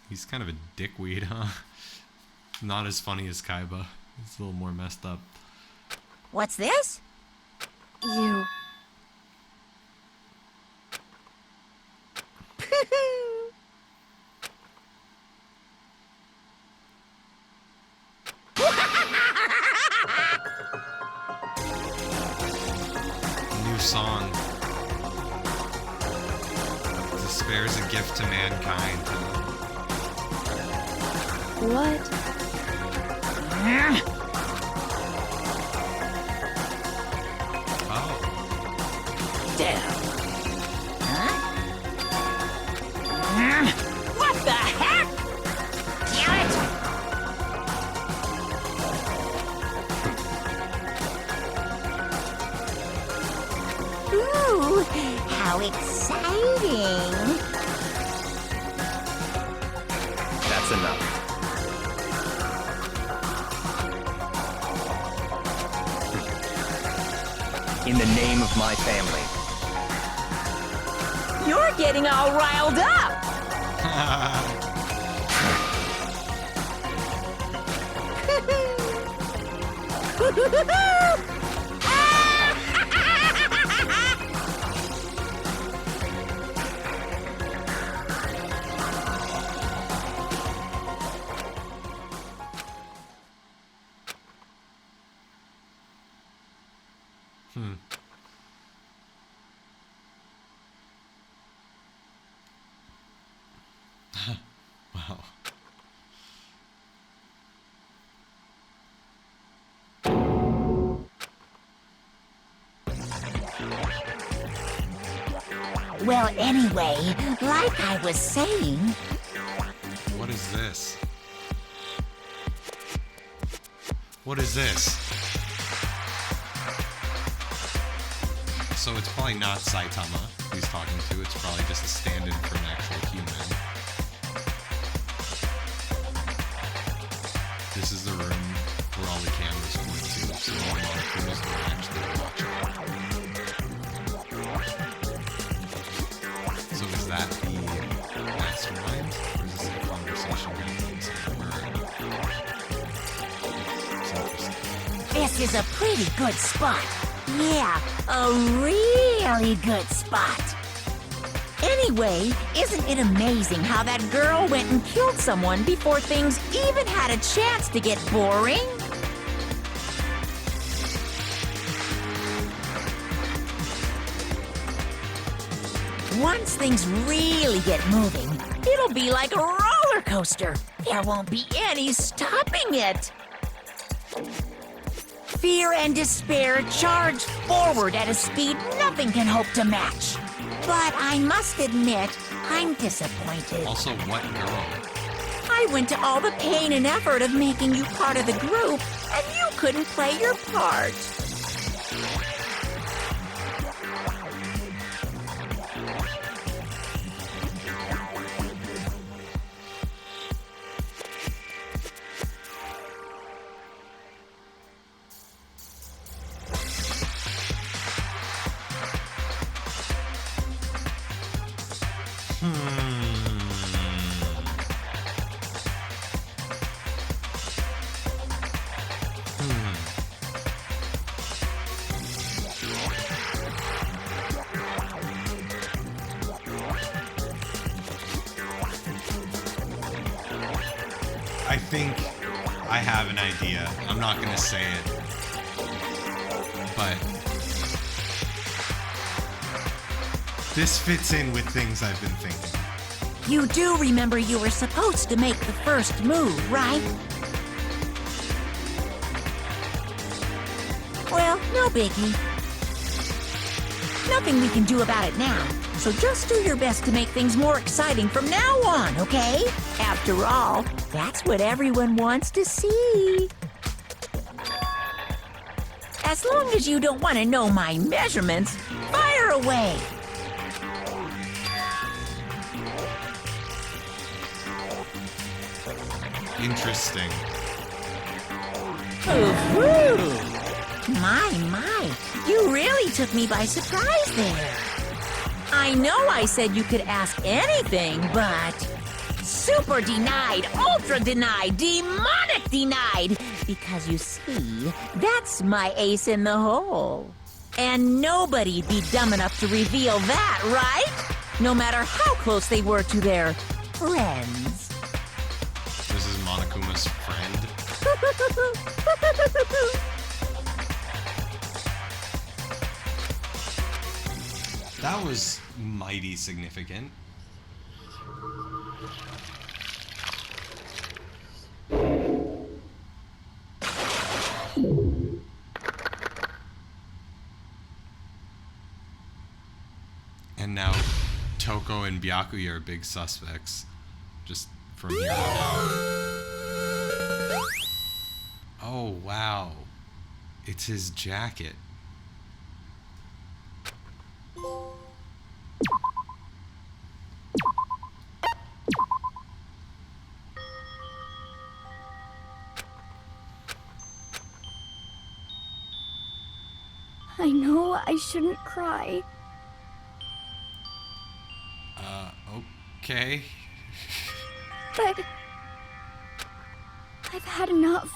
he's kind of a dickweed, huh? Not as funny as Kaiba. It's a little more messed up. What's this? you. New song. Despair is a gift to mankind. What? Oh. Damn. Huh? What the heck? Damn it! Ooh, how exciting! That's enough. In the name of my family. You're getting all riled up! Wow. Well, anyway, like I was saying... What is this? What is this? So it's probably not Saitama he's talking to. It's probably just a stand-in for an actual human. This is the room where all the cameras point to, so Monokuma's going to actually watch it. So is that the mastermind? Or is this a conversation happening somewhere? It's interesting. This is a pretty good spot. Yeah, a really good spot. Anyway, isn't it amazing how that girl went and killed someone before things even had a chance to get boring? Once things really get moving, it'll be like a roller coaster. There won't be any stopping it. Fear and despair charge forward at a speed nothing can hope to match. But I must admit, I'm disappointed. Also, what girl? I went to all the pain and effort of making you part of the group, and you couldn't play your part. I think I have an idea. I'm not gonna say it, but this fits in with things I've been thinking. You do remember you were supposed to make the first move, right? Well, no biggie. Nothing we can do about it now. So just do your best to make things more exciting from now on, okay? After all, that's what everyone wants to see. As long as you don't want to know my measurements, fire away. Interesting. Ooh-hoo. My, you really took me by surprise there. I know I said you could ask anything, but super denied, ultra denied, demonic denied. Because you see, that's my ace in the hole. And nobody'd be dumb enough to reveal that, right? No matter how close they were to their friends. This is Monokuma's friend. That was mighty significant. And now Toko and Byakuya are big suspects. Just from here on out. Oh, wow. It's his jacket. I know I shouldn't cry. Okay. But I've had enough.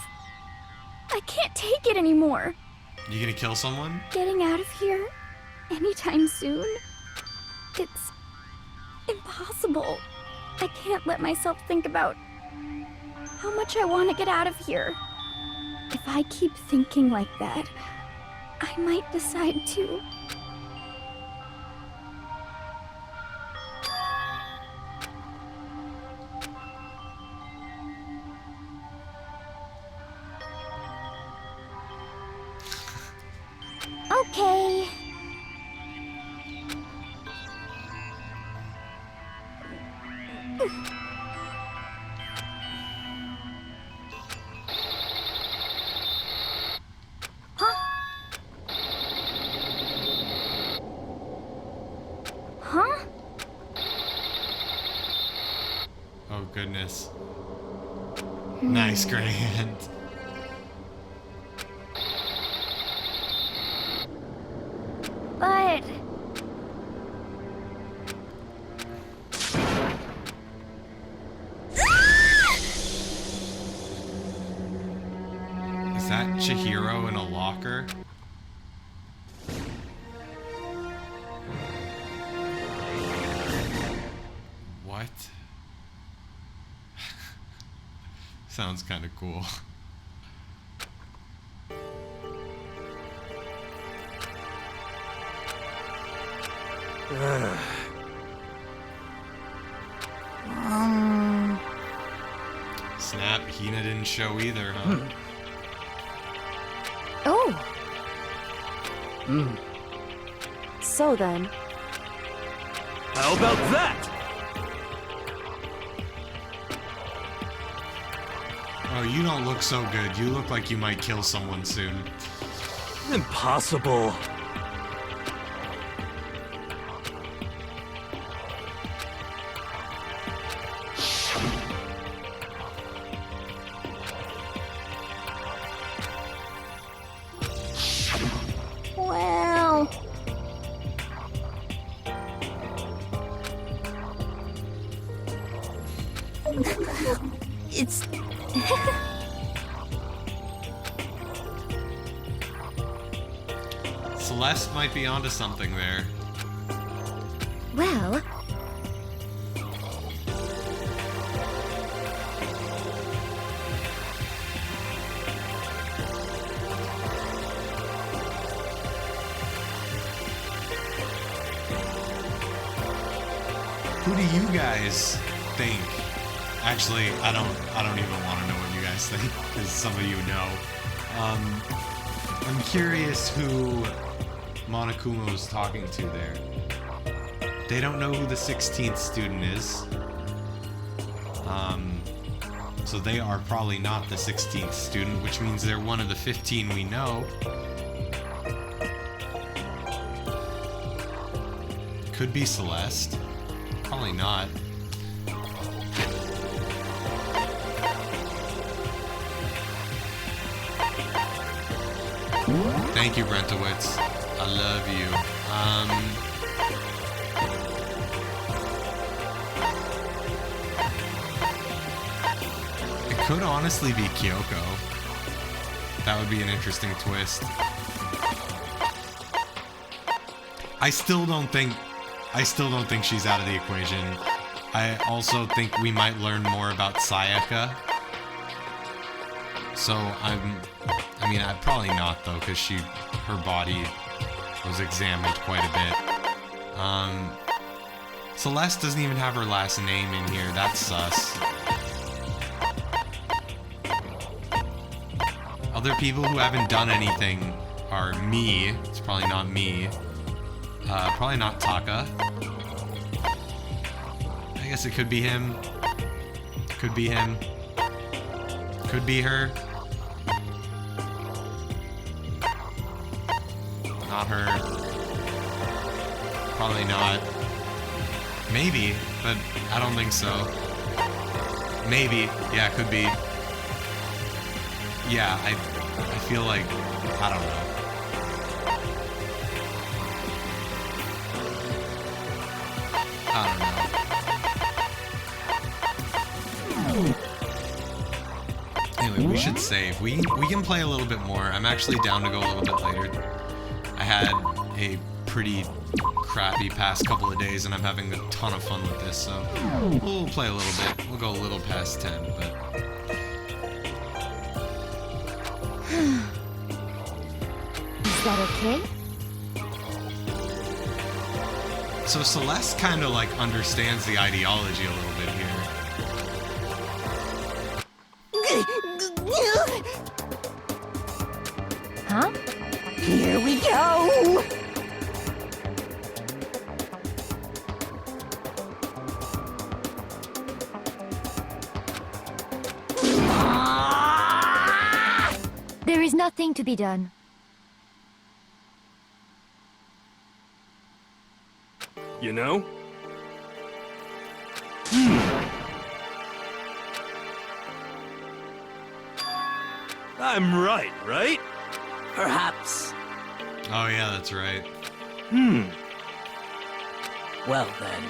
I can't take it anymore. You gonna kill someone? Getting out of here anytime soon. It's impossible. I can't let myself think about how much I want to get out of here. If I keep thinking like that, I might decide to. Okay. Nice, gray hand. But... Is that Chihiro in a locker? What? Sounds kind of cool. Snap, Hina didn't show either, huh? Oh! So then, How about that? Oh, you don't look so good. You look like you might kill someone soon. Impossible. Well... It's... Celeste might be onto something there. Well, Who do you guys think? Actually, I don't even want to know what you guys think, because some of you know. I'm curious who Monokuma was talking to there. They don't know who the 16th student is. So they are probably not the 16th student, which means they're one of the 15 we know. Could be Celeste. Probably not. Thank you, Brentowitz. I love you. It could honestly be Kyoko. That would be an interesting twist. I still don't think she's out of the equation. I also think we might learn more about Sayaka. So I mean, probably not though, because her body was examined quite a bit. Celeste doesn't even have her last name in here. That's sus. Other people who haven't done anything are me. It's probably not me. Probably not Taka. I guess it could be him. Could be him. Could be her. Not her. Probably not. Maybe, but I don't think so. Maybe. Yeah, it could be. Yeah, I feel like, I don't know. I don't know. Anyway, we should save. We can play a little bit more. I'm actually down to go a little bit later. I had a pretty crappy past couple of days, and I'm having a ton of fun with this, so we'll play a little bit. We'll go a little past 10, but... is that okay? So Celeste kind of like understands the ideology a little bit here. Huh? Here we go! There is nothing to be done. You know? I'm right, right? Perhaps. Oh yeah, that's right. Well then.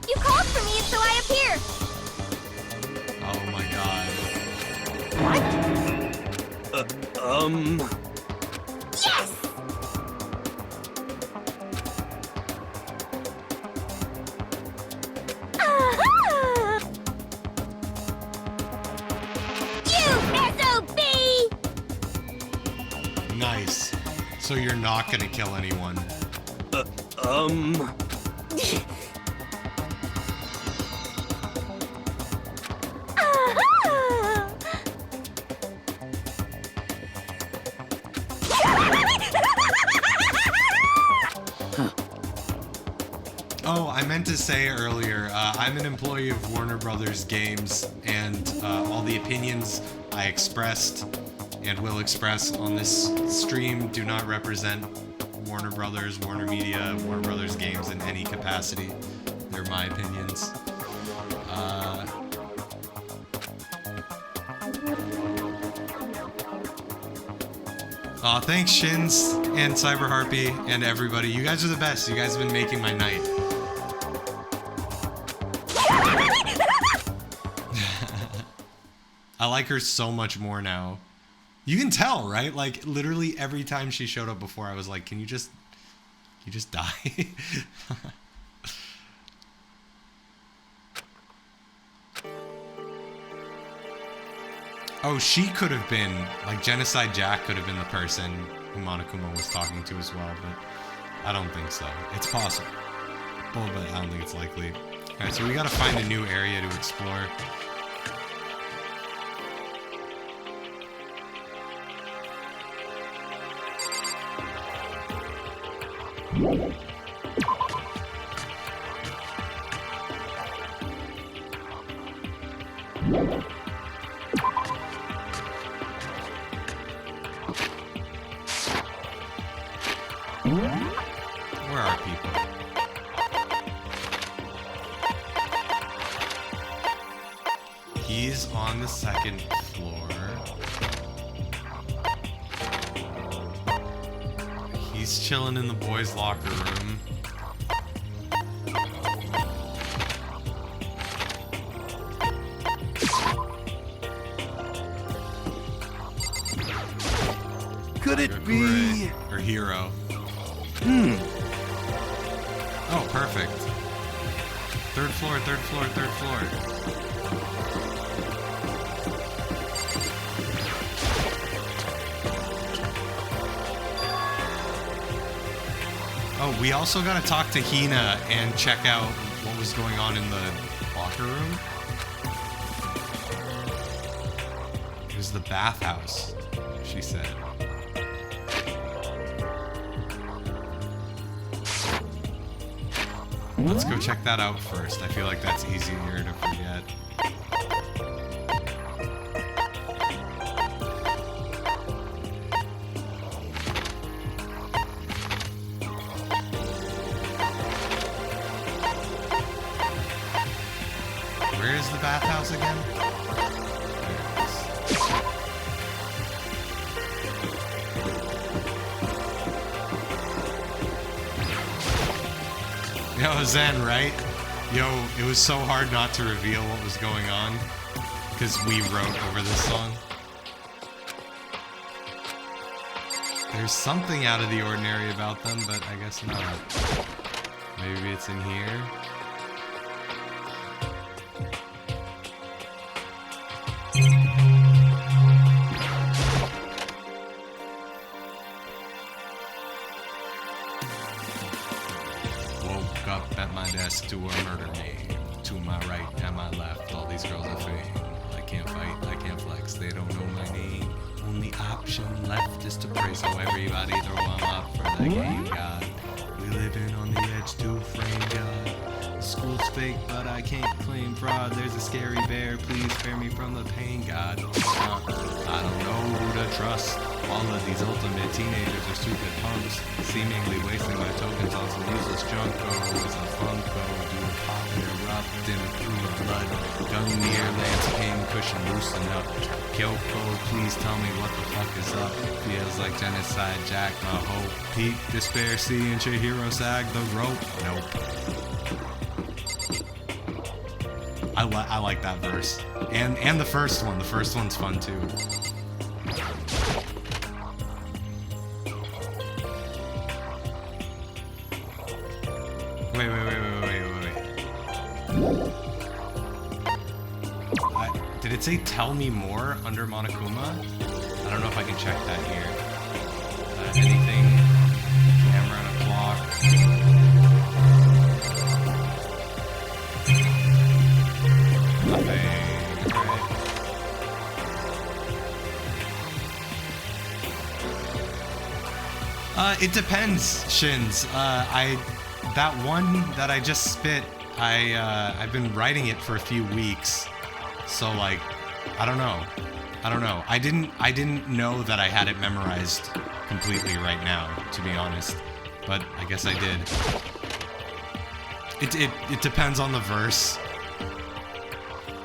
You called for me, so I appear. Oh my god. Yes! Aha! You SOB! Nice. So you're not gonna kill anyone. Oh, I meant to say earlier, I'm an employee of Warner Brothers Games, and all the opinions I expressed and will express on this stream do not represent Warner Brothers, Warner Media, Warner Brothers Games in any capacity. They're my opinions. Thanks Shins and Cyber Harpy and everybody. You guys are the best. You guys have been making my night. I like her so much more now. You can tell, right? Like literally every time she showed up before, I was like, can you just die? Oh, she could have been, like Genocide Jack could have been the person who Monokuma was talking to as well, but I don't think so. It's possible, but I don't think it's likely. Alright, so we gotta find a new area to explore. Where are people? He's on the second floor. He's chilling in the boys' locker room. Could it be... Or Hero. Oh, perfect. Third floor, third floor, third floor. Oh, we also gotta talk to Hina and check out what was going on in the locker room. It was the bathhouse, she said. Let's go check that out first. I feel like that's easier to forget. Where is the bathhouse again? Yo, Zen, right? Yo, it was so hard not to reveal what was going on because we wrote over this song. There's something out of the ordinary about them, but I guess not. Maybe it's in here. Woke up at my desk to a murder name. To my right and my left, all these girls are fame. I can't fight, I can't flex, they don't know my name. Only option left is to pray, so everybody throw them up for the game, God. We living on the edge to frame God. School Looks fake, but I can't claim fraud. There's a scary bear, please spare me from the pain, God. I don't know who to trust. All of these ultimate teenagers are stupid punks, seemingly wasting my tokens on some useless junk. Oh, it's a Funko, do a pop and erupt in a pool of blood. Gun near, lance came, cushion loosen up. Kyoko, please tell me what the fuck is up. Feels like genocide, Jack, my hope. Pete, despair, C, and Chihiro sag the rope. Nope. I like that verse. And the first one. The first one's fun too. Wait. Did it say tell me more under Monokuma? I don't know if I can check that here. Anything? Camera and a clock. Nothing. Alright. It depends, Shins. That one that I just spit, I've been writing it for a few weeks. So like, I don't know. I didn't know that I had it memorized completely right now, to be honest. But I guess I did. It depends on the verse.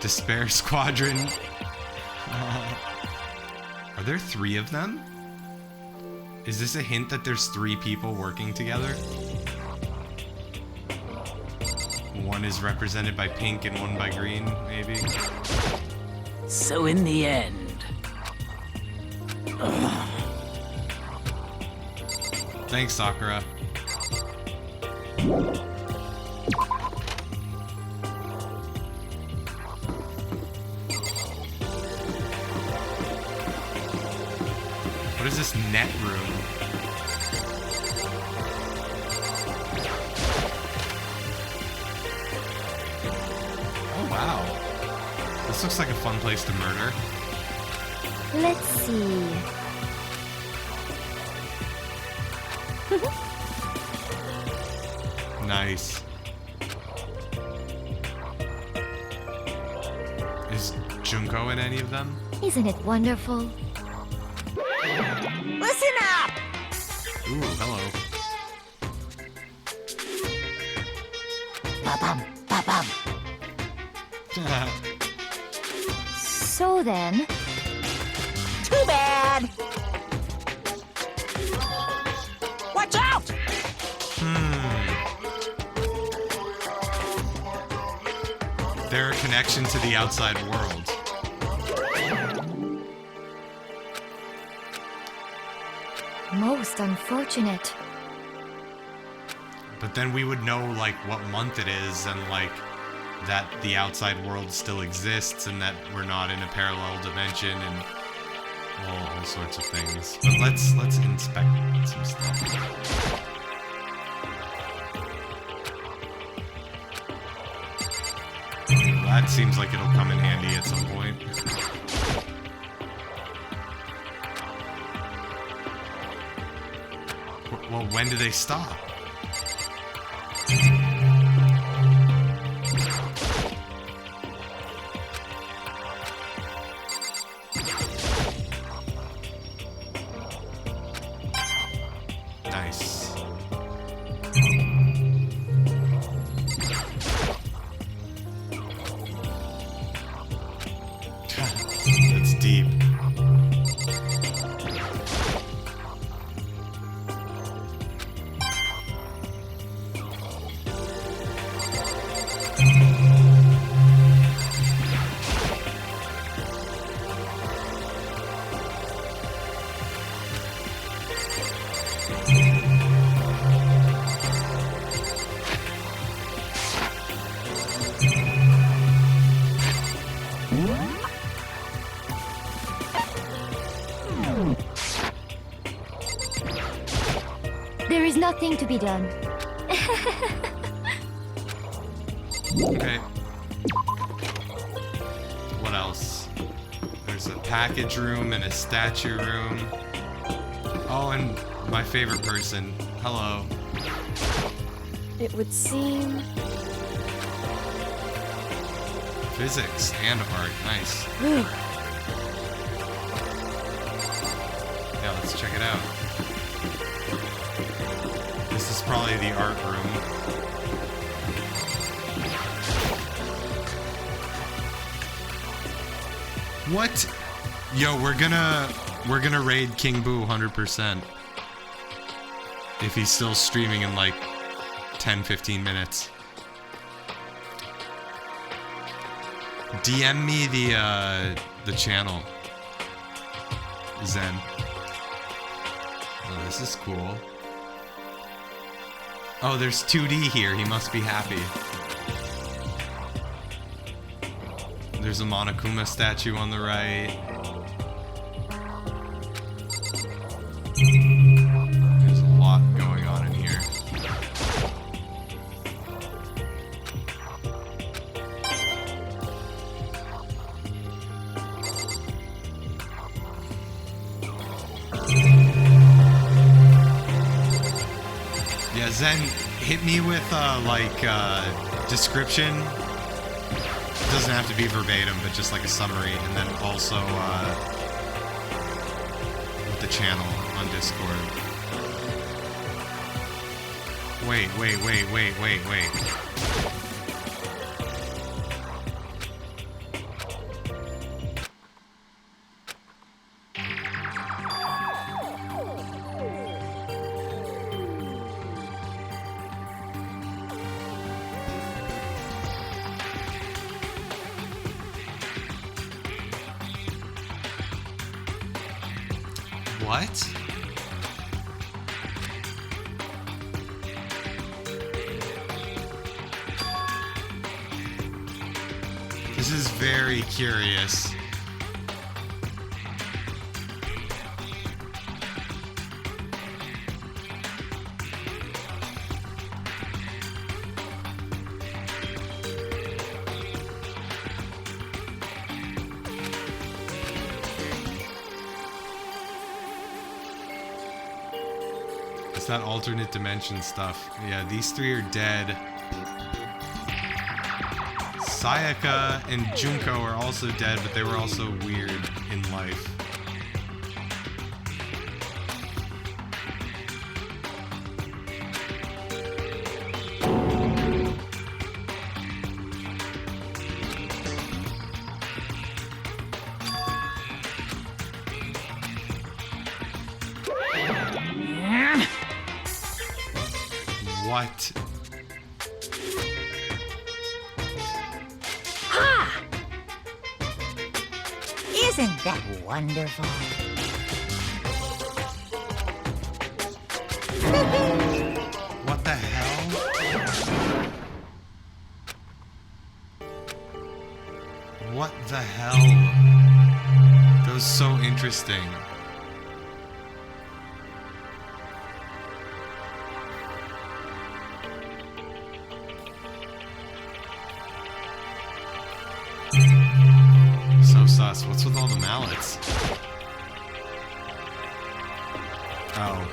Despair Squadron. Are there 3 of them? Is this a hint that there's 3 people working together? One is represented by pink and one by green, maybe? So in the end... Thanks, Sakura. What is this net room? Oh, wow. This looks like a fun place to murder. Let's see. Nice. Is Junko in any of them? Isn't it wonderful? Listen up! Ooh, hello. Ba-bum, ba-bum. So then... Too bad! Watch out! Their connection to the outside world. Most unfortunate. But then we would know, like, what month it is, and, like, that the outside world still exists, and that we're not in a parallel dimension, and all sorts of things. But let's inspect some stuff. That seems like it'll come in handy at some point. Well, when do they stop? Nice. That's deep. There is nothing to be done. Okay. What else? There's a package room and a statue room. Oh, and my favorite person. Hello. It would seem Physics and art. Nice. Yeah, let's check it out. This is probably the art room. What? Yo, we're gonna raid King Boo 100%. If he's still streaming in like 10-15 minutes. DM me the channel. Zen. Oh, this is cool. Oh, there's 2D here. He must be happy. There's a Monokuma statue on the right. There's a lot going on in here. Yeah, Zen, hit me with description. It doesn't have to be verbatim, but just like a summary, and then also with the channel on Discord. Wait. What? This is very curious. It's that alternate dimension stuff. Yeah, these three are dead. Sayaka and Junko are also dead, but they were also weird in life. What? Ha! Isn't that wonderful? What the hell? What the hell? That was so interesting. So sus. What's with all the mallets? Oh.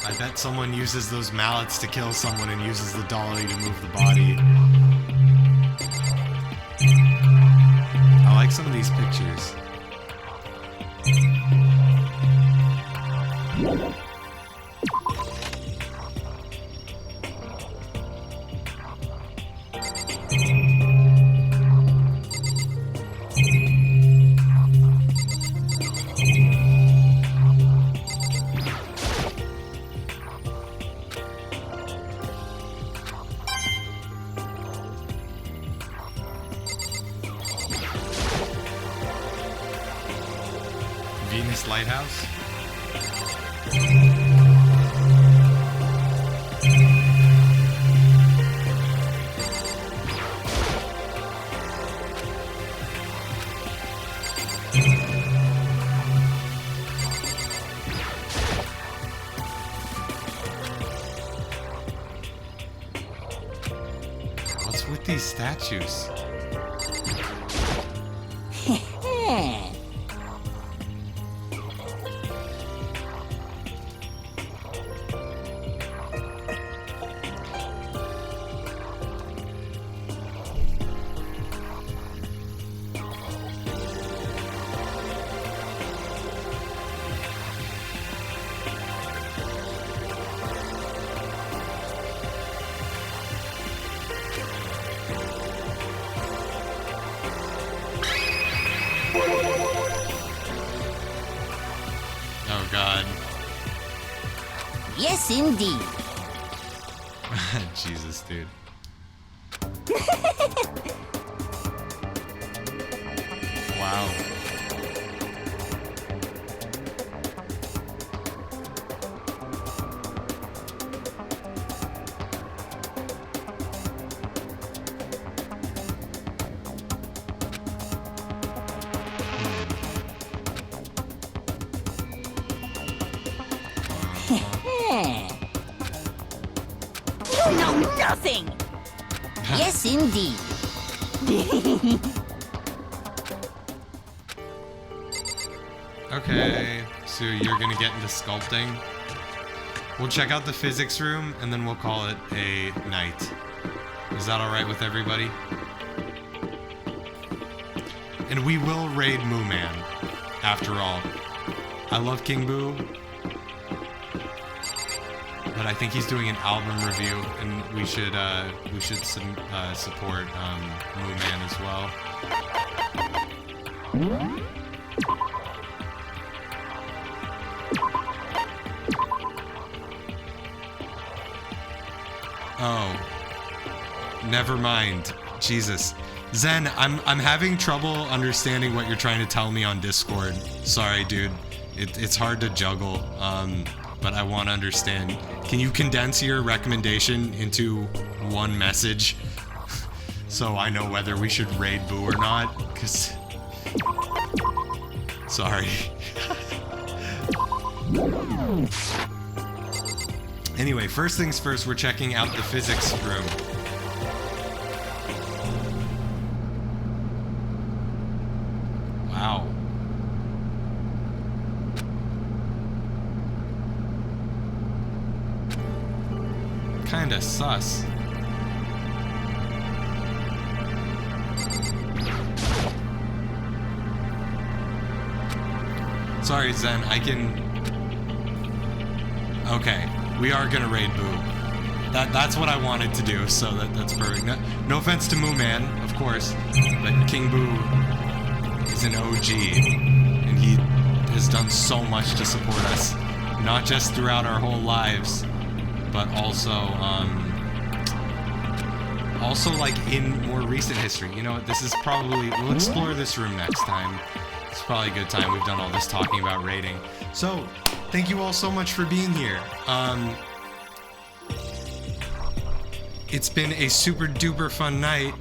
I bet someone uses those mallets to kill someone and uses the dolly to move the body. I like some of these pictures. Venus Lighthouse? What's with these statues? Oh God. Yes, indeed. Jesus, dude. Wow. You know nothing! Yes, indeed. Okay, so you're gonna get into sculpting. We'll check out the physics room and then we'll call it a night. Is that alright with everybody? And we will raid Moo Man, after all. I love King Boo, but I think he's doing an album review, and we should support Moo Man as well. Oh, never mind. Jesus, Zen, I'm having trouble understanding what you're trying to tell me on Discord. Sorry, dude. It's hard to juggle. But I want to understand. Can you condense your recommendation into one message so I know whether we should raid Boo or not? Because... Sorry. Anyway, first things first, we're checking out the physics room. Wow. Kinda sus. Sorry, Zen, I can... Okay, we are gonna raid Boo. That's what I wanted to do, so that's perfect. No offense to Moo Man, of course, but King Boo is an OG, and he has done so much to support us, not just throughout our whole lives, but also like in more recent history. You know what, this is probably, we'll explore this room next time. It's probably a good time. We've done all this talking about raiding. So, thank you all so much for being here. It's been a super duper fun night.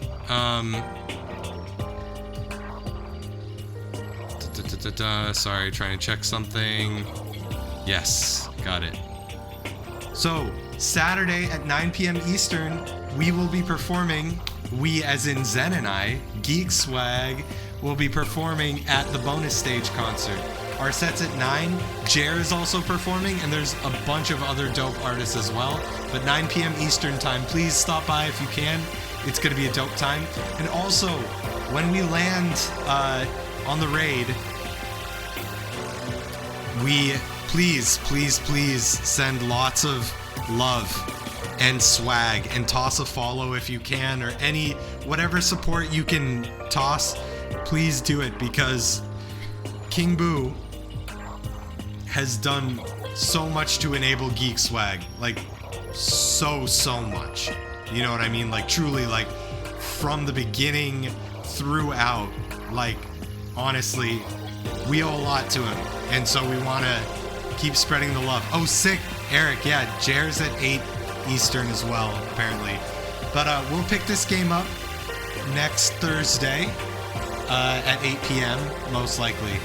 Sorry, trying to check something. Yes, got it. So, Saturday at 9 p.m. Eastern, we will be performing, we as in Zen and I, Geek Swag, will be performing at the bonus stage concert. Our set's at 9, Jer is also performing, and there's a bunch of other dope artists as well. But 9 p.m. Eastern time, please stop by if you can. It's gonna be a dope time. And also, when we land on the raid, we please send lots of love and swag, and toss a follow if you can, or any whatever support you can toss. Please do it, because King Boo has done so much to enable Geek Swag, like so much. You know what I mean? Like truly, like from the beginning throughout. Like honestly, we owe a lot to him, and so we want to keep spreading the love. Oh, sick, Eric. Yeah, Jer's at 8 Eastern as well, apparently. But we'll pick this game up next Thursday at 8 p.m. most likely.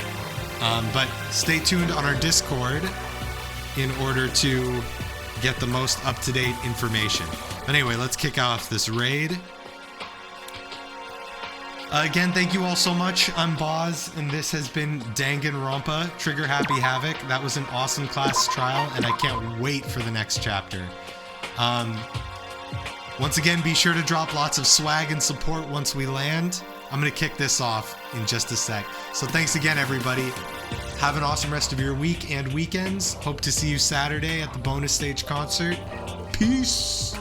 But stay tuned on our Discord in order to get the most up-to-date information. But anyway, let's kick off this raid. Again, thank you all so much. I'm BoZ, and this has been Danganronpa, Trigger Happy Havoc. That was an awesome class trial, and I can't wait for the next chapter. Once again, be sure to drop lots of swag and support once we land. I'm going to kick this off in just a sec. So thanks again, everybody. Have an awesome rest of your week and weekends. Hope to see you Saturday at the bonus stage concert. Peace.